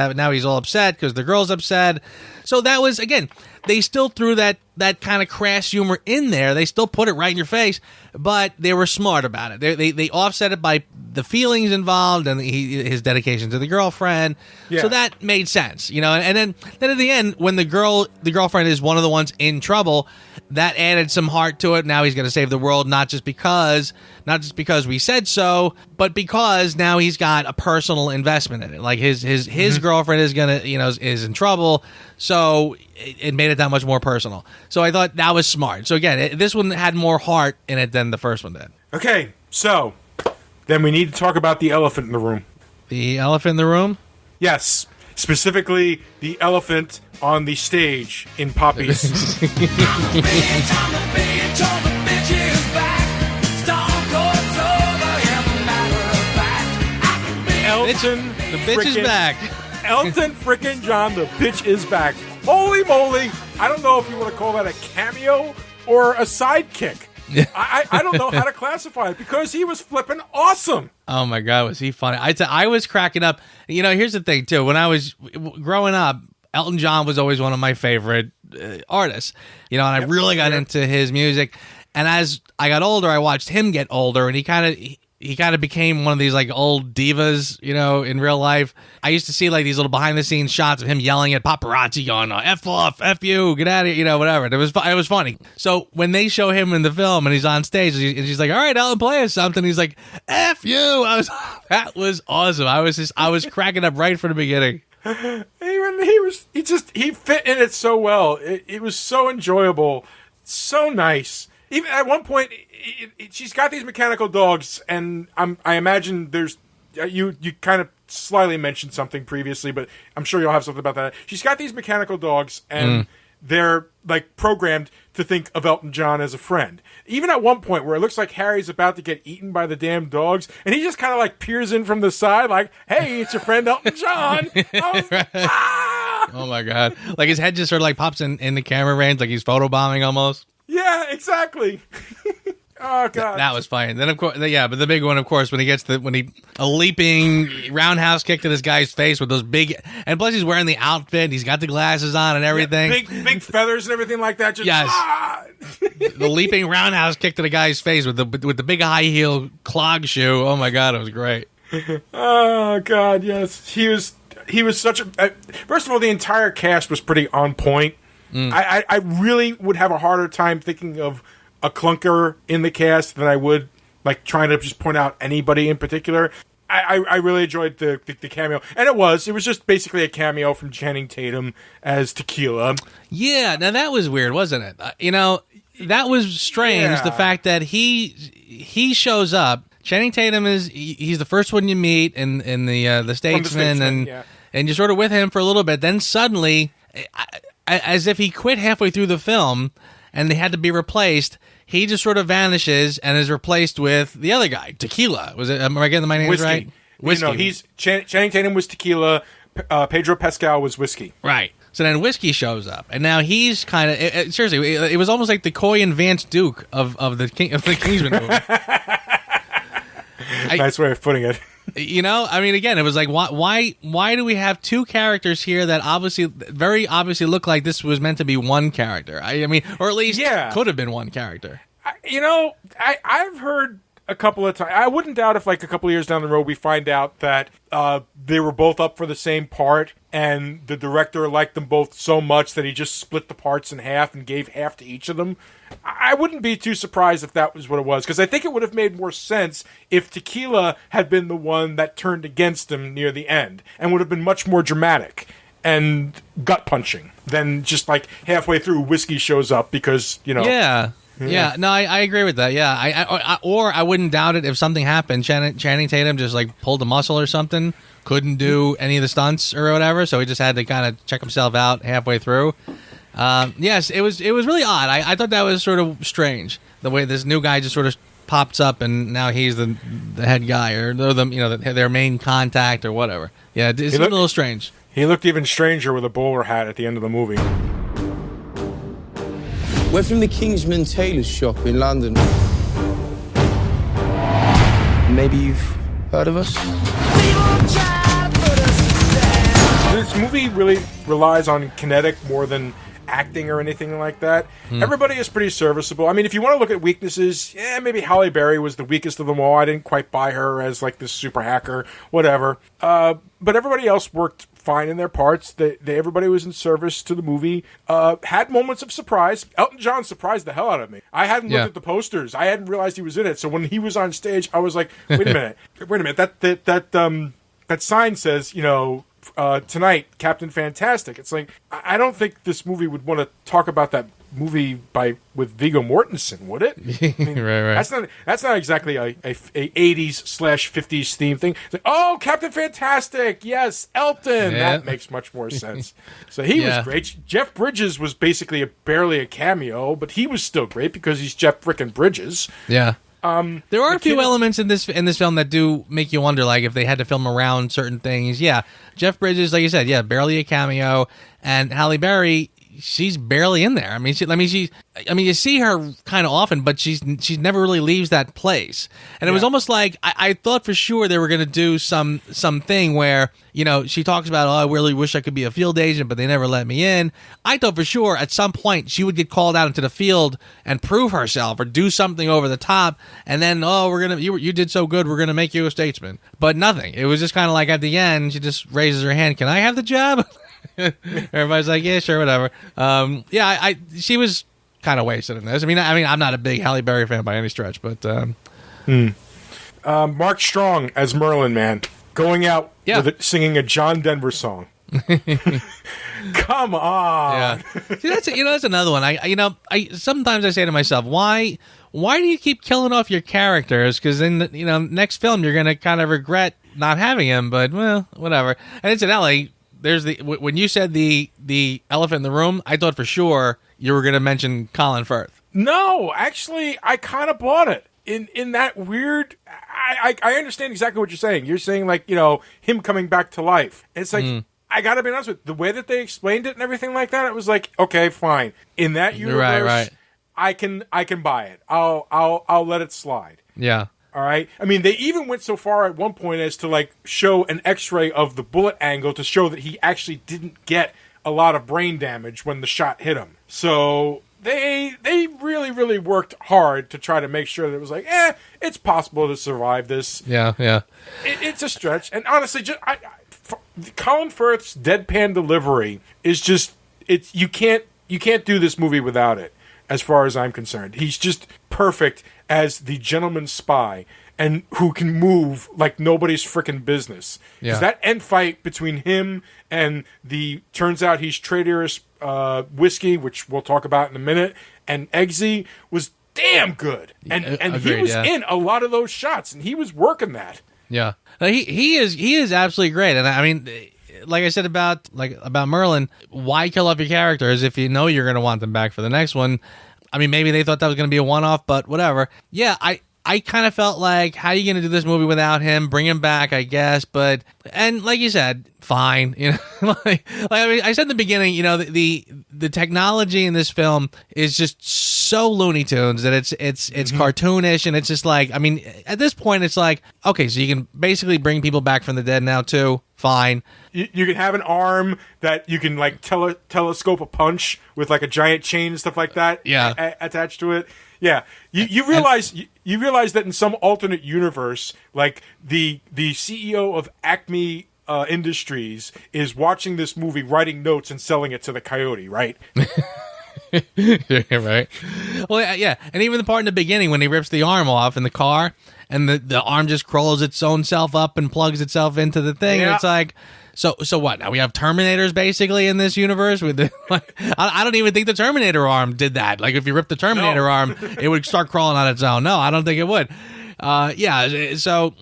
all upset because the girl's upset. So that was, again, they still threw that that kind of crass humor in there. They still put it right in your face, but they were smart about it. They offset it by the feelings involved and his dedication to the girlfriend. So that made sense, And then at the end, when the girlfriend is one of the ones in trouble, that added some heart to it. Now he's going to save the world, not just because we said so, but because now he's got a personal investment in it. Like his girlfriend is gonna, is in trouble, so it made it that much more personal. So I thought that was smart. So again, this one had more heart in it than the first one did. Okay, so then we need to talk about the elephant in the room. The elephant in the room? Yes, specifically the elephant on the stage in Poppy's. Elton, the bitch is back. Elton frickin' John, the bitch is back. Holy moly! I don't know if you want to call that a cameo or a sidekick. I don't know how to classify it because he was flipping awesome. Oh my God, was he funny? I was cracking up. Here's the thing too. When I was growing up, Elton John was always one of my favorite artists. And I really got into his music. And as I got older, I watched him get older, and he kind of became one of these like old divas, in real life. I used to see like these little behind the scenes shots of him yelling at paparazzi going, F off, F you, get out of here, whatever. It was funny. So when they show him in the film and he's on stage and she's like, all right, Ellen, play us something. He's like, F you. That was awesome. I was cracking up right from the beginning. He fit in it so well. It was so enjoyable, so nice. Even at one point, she's got these mechanical dogs, and I imagine there's you kind of slyly mentioned something previously, but I'm sure you'll have something about that. She's got these mechanical dogs, and they're like programmed to think of Elton John as a friend. Even at one point where it looks like Harry's about to get eaten by the damn dogs, and he just kind of like peers in from the side, like, "Hey, it's your friend Elton John." Oh my God! Like his head just sort of like pops in the camera range, like he's photobombing almost. Yeah, exactly. Oh God, that was fine. Then of course, but the big one, of course, when a leaping roundhouse kick to this guy's face with those big, and plus he's wearing the outfit, he's got the glasses on and everything, big feathers and everything like that. The leaping roundhouse kick to the guy's face with the big high heel clog shoe. Oh my God, it was great. Oh God, yes, he was such a. First of all, the entire cast was pretty on point. I really would have a harder time thinking of a clunker in the cast than I would like trying to just point out anybody in particular. I really enjoyed the cameo, and it was just basically a cameo from Channing Tatum as Tequila. Yeah, now that was weird, wasn't it? That was strange. Yeah. The fact that he shows up. Channing Tatum he's the first one you meet in the Statesman, and you're sort of with him for a little bit. Then suddenly, as if he quit halfway through the film and they had to be replaced, he just sort of vanishes and is replaced with the other guy, Tequila. Am I getting my names right? Whiskey. Channing Tatum was Tequila. Pedro Pascal was Whiskey. Right. So then Whiskey shows up, and now he's kind of seriously. It was almost like the Coy and Vance Duke of the Kingsman movie. Nice way of putting it. Again, it was like, why do we have two characters here that very obviously look like this was meant to be one character? Or at least could have been one character. I've heard a couple of times. I wouldn't doubt if like a couple of years down the road we find out that they were both up for the same part, and the director liked them both so much that he just split the parts in half and gave half to each of them. I wouldn't be too surprised if that was what it was, because I think it would have made more sense if Tequila had been the one that turned against him near the end, and would have been much more dramatic and gut-punching than just like halfway through Whiskey shows up because, Yeah, no, I agree with that. Yeah, I wouldn't doubt it if something happened. Channing Tatum just like pulled a muscle or something, couldn't do any of the stunts or whatever, so he just had to kind of check himself out halfway through. Yes, it was really odd. I thought that was sort of strange, the way this new guy just sort of pops up and now he's the head guy or their main contact or whatever. Yeah, it's a little strange. He looked even stranger with a bowler hat at the end of the movie. We're from the Kingsman tailor shop in London. Maybe you've heard of us? This movie really relies on kinetic more than acting or anything like that. Everybody is pretty serviceable. I mean, if you want to look at weaknesses, maybe Halle Berry was the weakest of them all. I didn't quite buy her as like this super hacker, whatever. But everybody else worked fine in their parts. Everybody was in service to the movie. Had moments of surprise. Elton John surprised the hell out of me. I hadn't looked at the posters. I hadn't realized he was in it. So when he was on stage, I was like, wait a minute. That sign says, tonight, Captain Fantastic. It's like, I don't think this movie would want to talk about that movie with Viggo Mortensen, would it? I mean, right. That's not exactly a 80s/50s theme thing. It's like, oh, Captain Fantastic, yes, Elton. Yeah. That makes much more sense. So he was great. Jeff Bridges was basically barely a cameo, but he was still great because he's Jeff frickin' Bridges. Yeah. There are a few elements in this film that do make you wonder, like if they had to film around certain things. Yeah, Jeff Bridges, like you said, barely a cameo, and Halle Berry, she's barely in there. I mean, you see her kind of often, but she never really leaves that place. And it was almost like I thought for sure they were going to do something where she talks about, oh, I really wish I could be a field agent, but they never let me in. I thought for sure at some point she would get called out into the field and prove herself or do something over the top, and then you did so good, we're gonna make you a statesman. But nothing. It was just kind of like at the end, she just raises her hand. Can I have the job? Everybody's like, yeah, sure, whatever. She was kind of wasted in this. I mean, I'm not a big Halle Berry fan by any stretch, but Mark Strong as Merlin, man, going out singing a John Denver song. Come on. Yeah. See, that's another one. I sometimes I say to myself, why do you keep killing off your characters? Because in the next film you're gonna kind of regret not having him. But well, whatever. And incidentally, there's when you said the elephant in the room, I thought for sure you were gonna mention Colin Firth. No, actually, I kind of bought it. In that weird, I understand exactly what you're saying. You're saying like him coming back to life. It's like I gotta be honest with you, the way that they explained it and everything like that. It was like, okay, fine. In that universe, right. I can buy it. I'll let it slide. Yeah. All right. I mean, they even went so far at one point as to like show an X-ray of the bullet angle to show that he actually didn't get a lot of brain damage when the shot hit him. So they really, really worked hard to try to make sure that it was like, it's possible to survive this. Yeah. It's a stretch, and honestly, Colin Firth's deadpan delivery is just you can't do this movie without it. As far as I'm concerned, he's just perfect as the gentleman spy and who can move like nobody's frickin' business. Because that end fight between him and turns out he's traitorous whiskey, which we'll talk about in a minute, and Eggsy was damn good. And Agreed, he was in a lot of those shots, and he was working that. Yeah, he is absolutely great. And I mean, like I said about Merlin, why kill off your characters if you know you're going to want them back for the next one? I mean, maybe they thought that was going to be a one-off, but whatever. Yeah, I kind of felt like, how are you going to do this movie without him? Bring him back, I guess. And like you said, fine. Like I mean, I said in the beginning, the technology in this film is just so Looney Tunes that it's cartoonish, and it's just like, I mean, at this point, it's like, okay, so you can basically bring people back from the dead now too. Fine. You can have an arm that you can like telescope a punch with like a giant chain and stuff like that. Yeah. Attached to it. Yeah, you realize that in some alternate universe, like the CEO of Acme Industries is watching this movie, writing notes and selling it to the Coyote, right? Yeah, right. Well, yeah, and even the part in the beginning when he rips the arm off in the car, and the arm just crawls its own self up and plugs itself into the thing. Yeah. And it's like, so what? Now we have Terminators basically in this universe. I don't even think the Terminator arm did that. Like if you rip the Terminator arm, it would start crawling on its own. No, I don't think it would. Yeah. So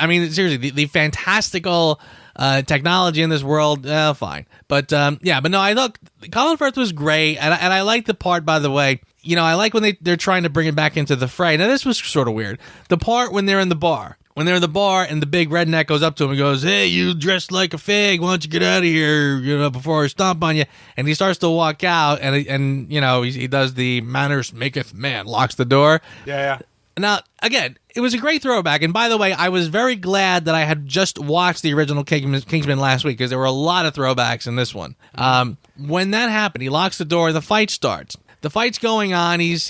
I mean, seriously, the fantastical technology in this world, fine. But yeah, but no, I thought Colin Firth was great, and I like the part, by the way. I like when they're trying to bring it back into the fray. Now this was sort of weird. The part when they're in the bar. When they're in the bar and the big redneck goes up to him and goes, "Hey, you dressed like a fig. Why don't you get out of here, before I stomp on you?" And he starts to walk out, and he does the manners maketh man, locks the door. Yeah. Now, again, it was a great throwback. And by the way, I was very glad that I had just watched the original Kingsman last week because there were a lot of throwbacks in this one. When that happened, he locks the door, the fight starts. The fight's going on. He's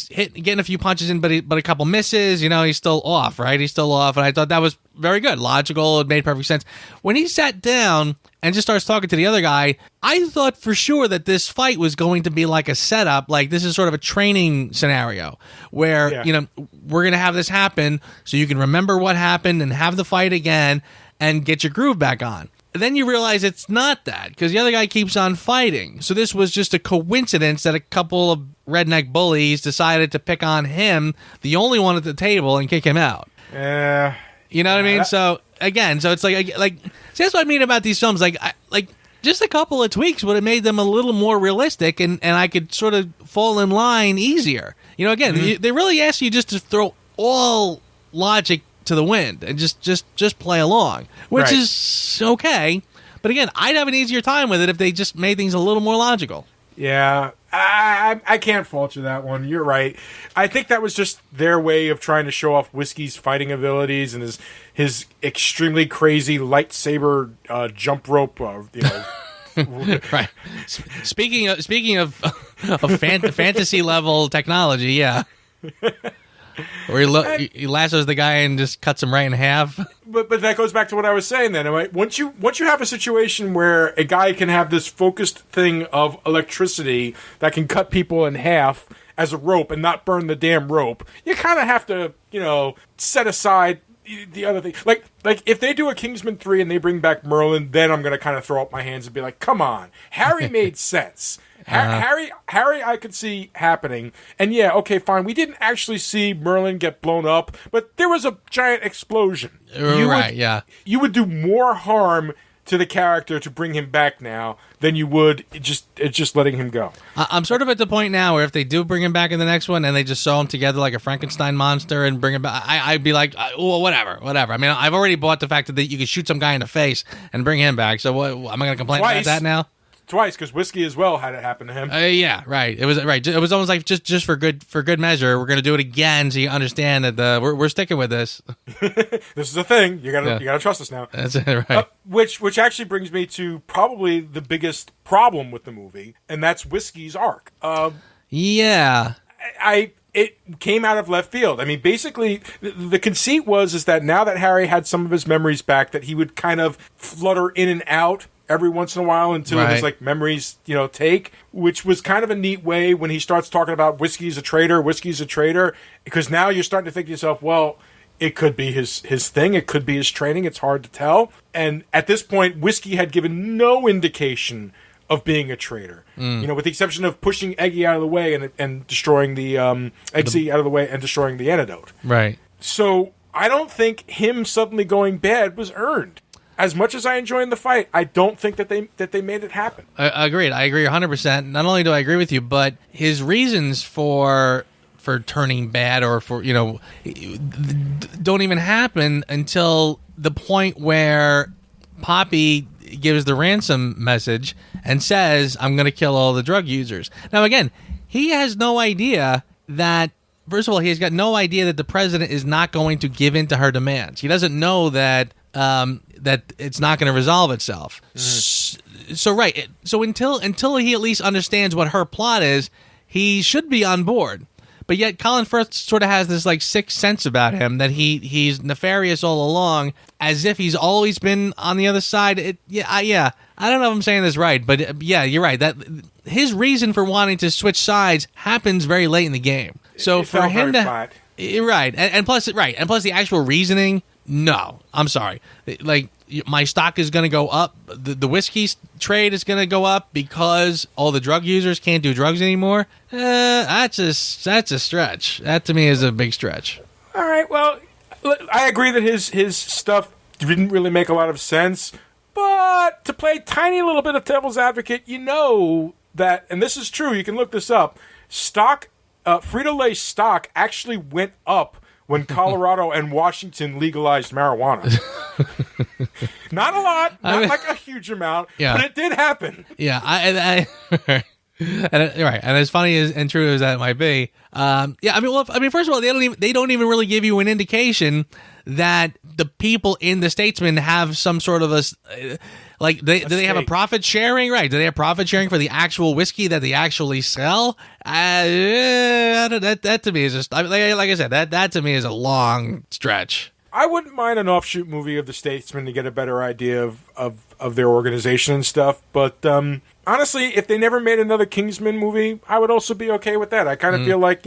getting a few punches in, but a couple misses. He's still off, right? He's still off. And I thought that was very good. Logical. It made perfect sense. When he sat down and just starts talking to the other guy, I thought for sure that this fight was going to be like a setup. Like this is sort of a training scenario where, we're going to have this happen so you can remember what happened and have the fight again and get your groove back on. Then you realize it's not that because the other guy keeps on fighting. So this was just a coincidence that a couple of redneck bullies decided to pick on him, the only one at the table, and kick him out. You know what I mean? So again, so it's like see, that's what I mean about these films. Like just a couple of tweaks would have made them a little more realistic, and I could sort of fall in line easier. Again, they really ask you just to throw all logic to the wind and just play along, which is okay. But again, I'd have an easier time with it if they just made things a little more logical. Yeah, I can't fault you that one. You're right. I think that was just their way of trying to show off Whiskey's fighting abilities and his extremely crazy lightsaber jump rope. Right. Speaking of fantasy level technology, yeah. Or he lassos the guy and just cuts him right in half. But that goes back to what I was saying then. Right? Once you have a situation where a guy can have this focused thing of electricity that can cut people in half as a rope and not burn the damn rope, you kind of have to, set aside the other thing. Like if they do a Kingsman 3 and they bring back Merlin, then I'm going to kind of throw up my hands and be like, come on. Harry made sense. Harry, I could see happening. And yeah, okay, fine. We didn't actually see Merlin get blown up, but there was a giant explosion. You would do more harm to the character to bring him back now than you would just letting him go. I'm sort of at the point now where if they do bring him back in the next one and they just sew him together like a Frankenstein monster and bring him back, I'd be like, well, whatever. I mean, I've already bought the fact that you could shoot some guy in the face and bring him back. So what, am I going to complain about that now? Twice, because Whiskey as well had it happen to him. Yeah, right. It was right. It was almost like just for good measure, we're going to do it again, so you understand that we're sticking with this. This is a thing. You gotta trust us now. That's it, right? Which actually brings me to probably the biggest problem with the movie, and that's Whiskey's arc. Yeah, it came out of left field. I mean, basically, the conceit is that now that Harry had some of his memories back, that he would kind of flutter in and out every once in a while until his memories, take, which was kind of a neat way when he starts talking about Whiskey's a traitor, because now you're starting to think to yourself, well, it could be his thing, it could be his training, it's hard to tell. And at this point, Whiskey had given no indication of being a traitor, with the exception of pushing Eggy out of the way and destroying the Eggsy out of the way and destroying the antidote. Right. So I don't think him suddenly going bad was earned. As much as I enjoy in the fight, I don't think that they made it happen. Agreed. I agree 100%. Not only do I agree with you, but his reasons for turning bad or for, don't even happen until the point where Poppy gives the ransom message and says, I'm going to kill all the drug users. Now, again, he has no idea that, first of all, he has got no idea that the president is not going to give in to her demands. He doesn't know that it's not going to resolve itself. So until he at least understands what her plot is, he should be on board. But yet Colin Firth sort of has this like sixth sense about him that he's nefarious all along, as if he's always been on the other side. I don't know if I'm saying this right, but yeah, you're right. That his reason for wanting to switch sides happens very late in the game. So for him to and plus the actual reasoning. No, I'm sorry. Like, my stock is going to go up. The whiskey trade is going to go up because all the drug users can't do drugs anymore. That's a stretch. That to me is a big stretch. All right. Well, I agree that his stuff didn't really make a lot of sense. But to play a tiny little bit of devil's advocate, that, and this is true, you can look this up, Frito-Lay stock actually went up when Colorado and Washington legalized marijuana. Not a lot, not like a huge amount, but it did happen. Yeah, Right, and as funny as and true as that might be, yeah. I mean, first of all, they don't even really give you an indication that the people in the Statesman have some sort of do they have a profit sharing? Right? Do they have profit sharing for the actual whiskey that they actually sell? That to me is just like I said, that to me is a long stretch. I wouldn't mind an offshoot movie of the Statesman to get a better idea of their organization and stuff. But honestly, if they never made another Kingsman movie, I would also be okay with that. I kind of feel like,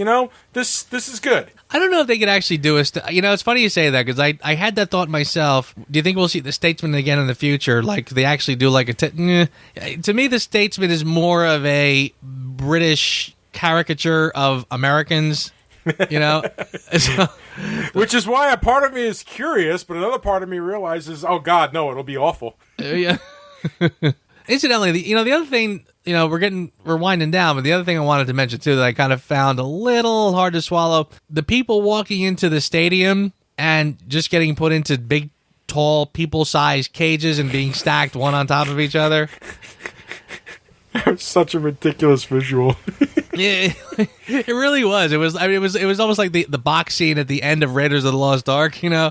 this is good. I don't know if they could actually do it's funny you say that, because I had that thought myself. Do you think we'll see the Statesman again in the future? Like, they actually do like to me, the Statesman is more of a British caricature of Americans. So, which is why a part of me is curious, but another part of me realizes, oh God, no, it'll be awful. Yeah. Incidentally, the other thing, we're winding down, but the other thing I wanted to mention too that I kind of found a little hard to swallow: the people walking into the stadium and just getting put into big, tall, people-sized cages and being stacked one on top of each other. Such a ridiculous visual. Yeah, it really was. It was almost like the box scene at the end of Raiders of the Lost Ark, Yeah.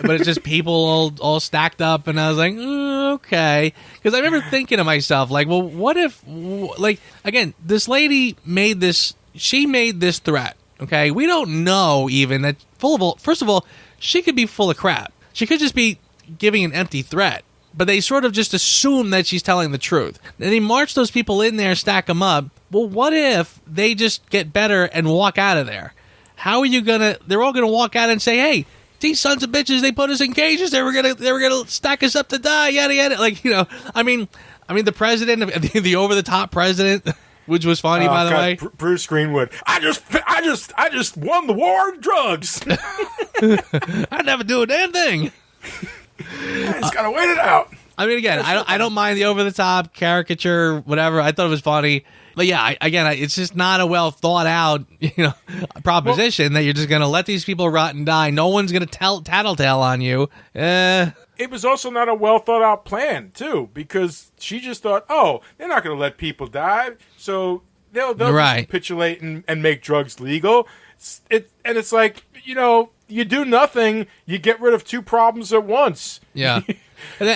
But it's just people all stacked up, and I was like, okay. Because I remember thinking to myself, like, well, what if, again, this lady made this threat, okay? We don't know even that first of all, she could be full of crap. She could just be giving an empty threat. But they sort of just assume that she's telling the truth. And they march those people in there, stack them up. Well, what if they just get better and walk out of there? How are you they're all gonna walk out and say, hey, these sons of bitches, they put us in cages. They were gonna stack us up to die, yada yada. Like, I mean the president, the over the top president, which was funny, by the way. Bruce Greenwood. I just won the war on drugs. I never do a damn thing. I just gotta wait it out. I mean, again, I don't mind the over-the-top caricature, whatever. I thought it was funny. But yeah, it's just not a well thought out, proposition that you're just going to let these people rot and die. No one's going to tattletale on you. It was also not a well thought out plan, too, because she just thought, oh, they're not going to let people die, so they'll just capitulate and make drugs legal. It's like, you do nothing, you get rid of two problems at once. Yeah. and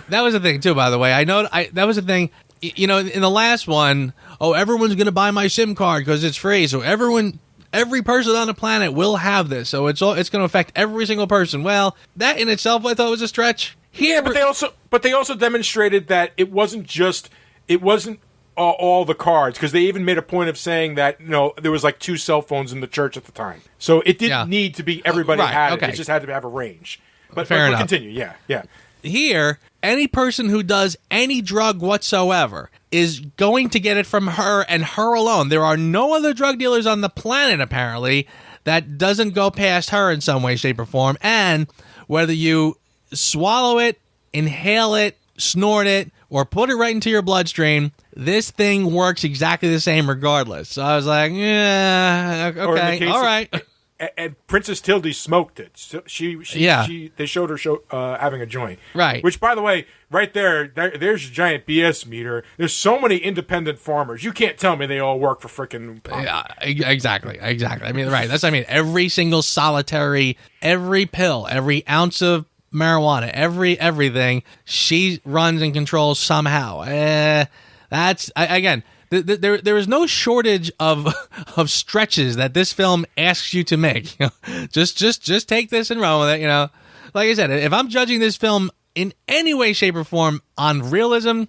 that was the thing, too, by the way. That was the thing, in the last one, everyone's going to buy my SIM card because it's free. So every person on the planet will have this. So it's going to affect every single person. Well, that in itself I thought was a stretch. Yeah, but they also demonstrated that it wasn't all the cards, because they even made a point of saying that there was like 2 cell phones in the church at the time, so it didn't need to be everybody had it. It just had to have a range. But fair enough. Continue. Yeah. Here, any person who does any drug whatsoever is going to get it from her and her alone. There are no other drug dealers on the planet, apparently, that doesn't go past her in some way, shape, or form. And whether you swallow it, inhale it, snort it, or put it right into your bloodstream, this thing works exactly the same regardless. So I was like, yeah, okay, all right. And Princess Tildy smoked it. So they showed her having a joint. Right. Which, by the way, right there's your giant BS meter. There's so many independent farmers. You can't tell me they all work for frickin' exactly. I mean, right. Every single solitary, every pill, every ounce of marijuana, everything, she runs and controls somehow. Again, there is no shortage of stretches that this film asks you to make. Just take this and run with it. Like I said, if I'm judging this film in any way, shape, or form on realism,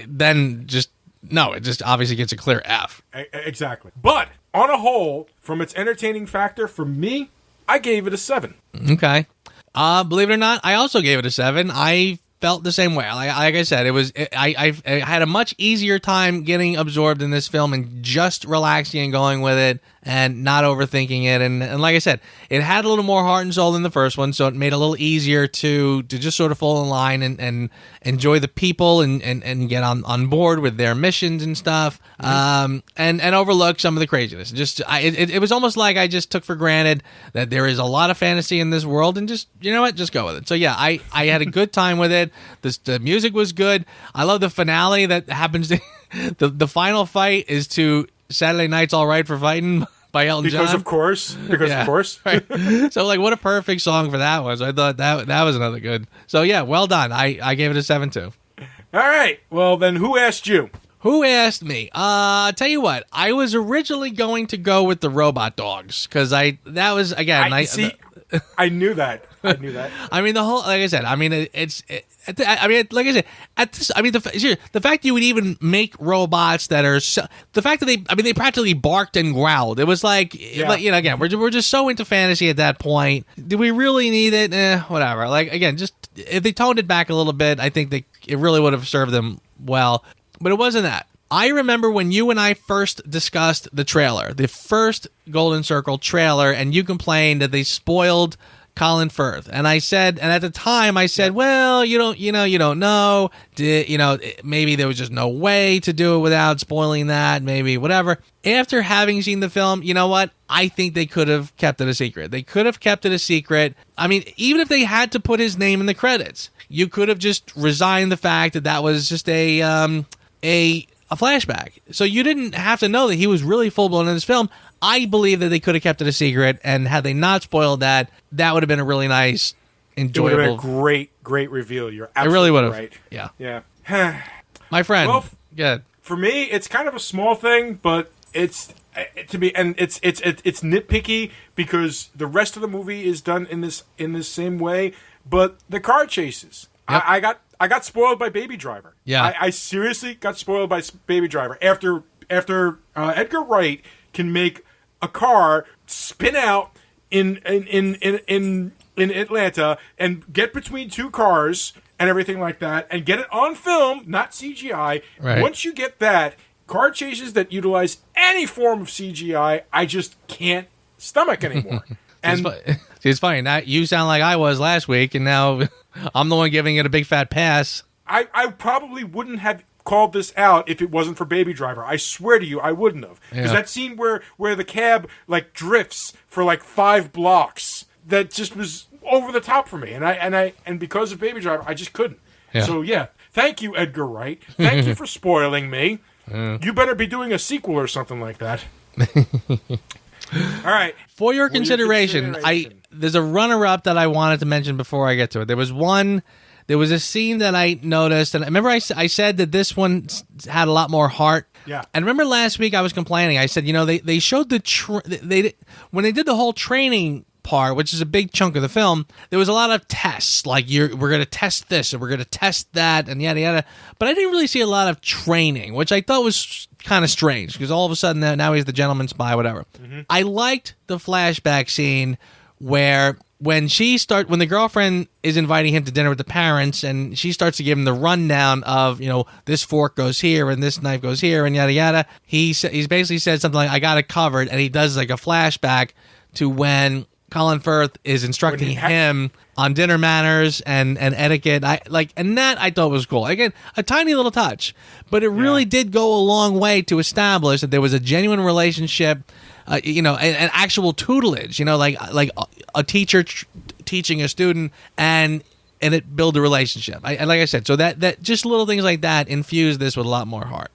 then it obviously gets a clear F. Exactly. But on a whole, from its entertaining factor, for me, I gave it a 7. Okay. Believe it or not, I also gave it a 7. I felt the same way. Like I said, I had a much easier time getting absorbed in this film and just relaxing and going with it. and not overthinking it. And like I said, it had a little more heart and soul than the first one, so it made it a little easier to just sort of fall in line and enjoy the people and get on board with their missions and stuff, and overlook some of the craziness. It was almost like I just took for granted that there is a lot of fantasy in this world, and just, you know what, just go with it. So yeah, I had a good time with it. The music was good. I love the finale that happens. The final fight is to Saturday Night's All Right for Fighting by Elton John. Of course. Right. So, like, what a perfect song for that was. I thought that was another good. So, yeah, well done. I gave it a 7 too. All right. Well, then who asked you? Who asked me? Tell you what, I was originally going to go with the robot dogs because I knew that. I knew that. I mean, the whole, like I said, I mean, like I said, the fact you would even make robots that are the fact that they practically barked and growled. It was like, you know, again, we're just so into fantasy at that point. Do we really need it? Whatever. Like, again, just if they toned it back a little bit, I think it really would have served them well. But it wasn't that. I remember when you and I first discussed the trailer, the first Golden Circle trailer, and you complained that they spoiled Colin Firth. And I said, and at the time I said, well, you don't know. Maybe there was just no way to do it without spoiling that, maybe whatever. After having seen the film, you know what? I think they could have kept it a secret. They could have kept it a secret. I mean, even if they had to put his name in the credits, you could have just resigned the fact that was just a flashback. So you didn't have to know that he was really full-blown in this film. I believe that they could have kept it a secret, and had they not spoiled that would have been a really nice, enjoyable... It would have been a great reveal. You're absolutely really would have. Right. Yeah. My friend. Well, good. For me, it's kind of a small thing, but it's nitpicky because the rest of the movie is done in this same way. But the car chases, yep. I got spoiled by Baby Driver. Yeah, I seriously got spoiled by Baby Driver. After Edgar Wright can make a car spin out in Atlanta and get between two cars and everything like that, and get it on film, not CGI. Right. Once you get that, car chases that utilize any form of CGI, I just can't stomach anymore. And it's funny. Now you sound like I was last week, and now I'm the one giving it a big fat pass. I probably wouldn't have called this out if it wasn't for Baby Driver. I swear to you, I wouldn't have. Because that scene where the cab like drifts for like 5 blocks, that just was over the top for me. And because of Baby Driver, I just couldn't. Yeah. So yeah, thank you, Edgar Wright. Thank you for spoiling me. You better be doing a sequel or something like that. All right. For your consideration, there's a runner-up that I wanted to mention before I get to it. There was a scene that I noticed, and I remember I said that this one had a lot more heart. Yeah. And remember last week I was complaining. I said, they showed when they did the whole training part, which is a big chunk of the film, there was a lot of tests, like we're going to test this and we're going to test that and yada yada. But I didn't really see a lot of training, which I thought was kind of strange because all of a sudden now he's the gentleman spy, whatever. Mm-hmm. I liked the flashback scene where when the girlfriend is inviting him to dinner with the parents, and she starts to give him the rundown of, this fork goes here and this knife goes here and yada yada. He's basically said something like, "I got it covered," and he does like a flashback to when Colin Firth is instructing him on dinner manners and etiquette. And that I thought was cool. Again, a tiny little touch, but it really did go a long way to establish that there was a genuine relationship, an actual tutelage, like a teacher teaching a student, and it built a relationship. And like I said, so that just little things like that infused this with a lot more heart.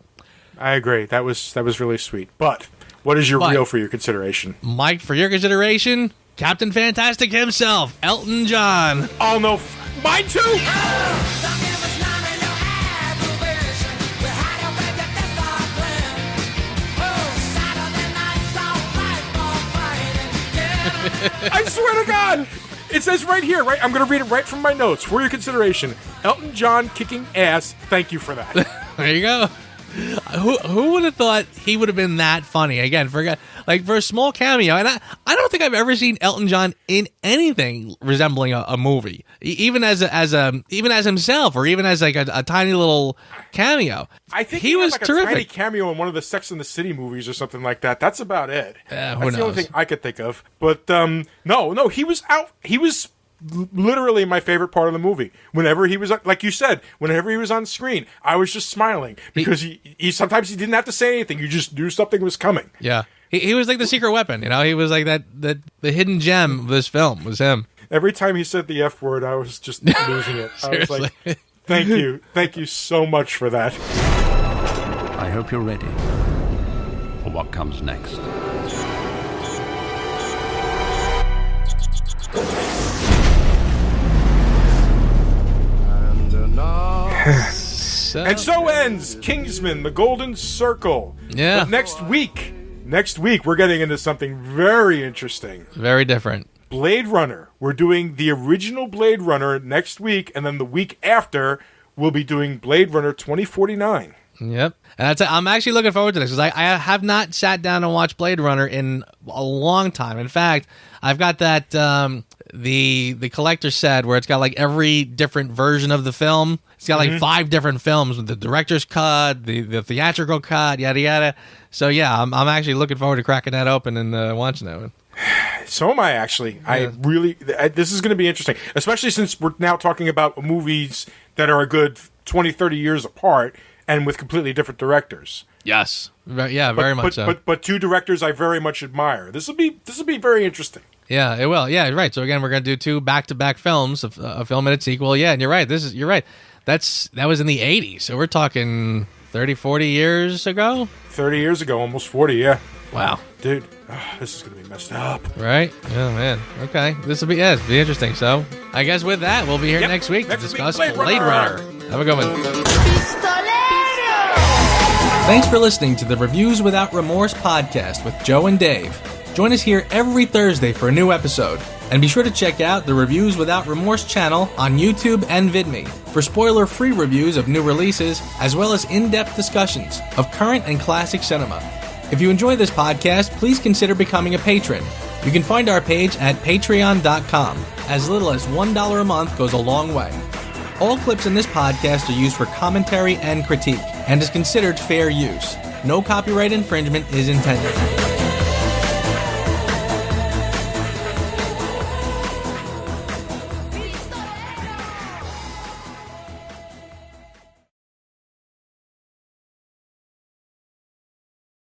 I agree. That was really sweet. But what is your reel for your consideration? Mike, for your consideration, Captain Fantastic himself, Elton John. Oh, no. Mine too? I swear to God. It says right here, right? I'm going to read it right from my notes for your consideration. Elton John kicking ass. Thank you for that. There you go. Who would have thought he would have been that funny? Again, for a small cameo, and I don't think I've ever seen Elton John in anything resembling a movie, even as himself, or even as like a tiny little cameo. I think he was had like terrific. A tiny cameo in one of the Sex and the City movies or something like that. That's about it. That's knows? the only thing I could think of. But no, he was out. He was literally my favorite part of the movie. Whenever he was, like you said, whenever he was on screen, I was just smiling because he sometimes he didn't have to say anything. You just knew something was coming. Yeah, he was like the secret weapon. You know, he was like that the hidden gem of this film was him. Every time he said the F word, I was just losing it. I was like, thank you so much for that. I hope you're ready for what comes next. And so ends Kingsman: The Golden Circle. Yeah. But next week we're getting into something very interesting. Very different. Blade Runner. We're doing the original Blade Runner next week, and then the week after we'll be doing Blade Runner 2049. Yep. And I'm actually looking forward to this because I have not sat down and watched Blade Runner in a long time. In fact, I've got that the collector set where it's got like every different version of the film. It's got like 5 different films with the director's cut, the theatrical cut, yada yada. So yeah, I'm actually looking forward to cracking that open and watching that one. So am I, actually. Yeah. This is going to be interesting, especially since we're now talking about movies that are a good 20, 30 years apart and with completely different directors. Yes. Yeah, very much so. But 2 directors I very much admire. This will be very interesting. Yeah, it will. Yeah, right. So again, we're going to do 2 back-to-back films, a film and its sequel. Yeah, and you're right. You're right. That was in the 80s. So we're talking 30, 40 years ago? 30 years ago, almost 40, yeah. Wow. Dude, this is going to be messed up. Right? Oh, man. Okay. It'll be interesting. So I guess with that, we'll be here next week to discuss Blade Runner. Have a good one. Thanks for listening to the Reviews Without Remorse podcast with Joe and Dave. Join us here every Thursday for a new episode. And be sure to check out the Reviews Without Remorse channel on YouTube and VidMe for spoiler-free reviews of new releases, as well as in-depth discussions of current and classic cinema. If you enjoy this podcast, please consider becoming a patron. You can find our page at patreon.com. As little as $1 a month goes a long way. All clips in this podcast are used for commentary and critique, and is considered fair use. No copyright infringement is intended.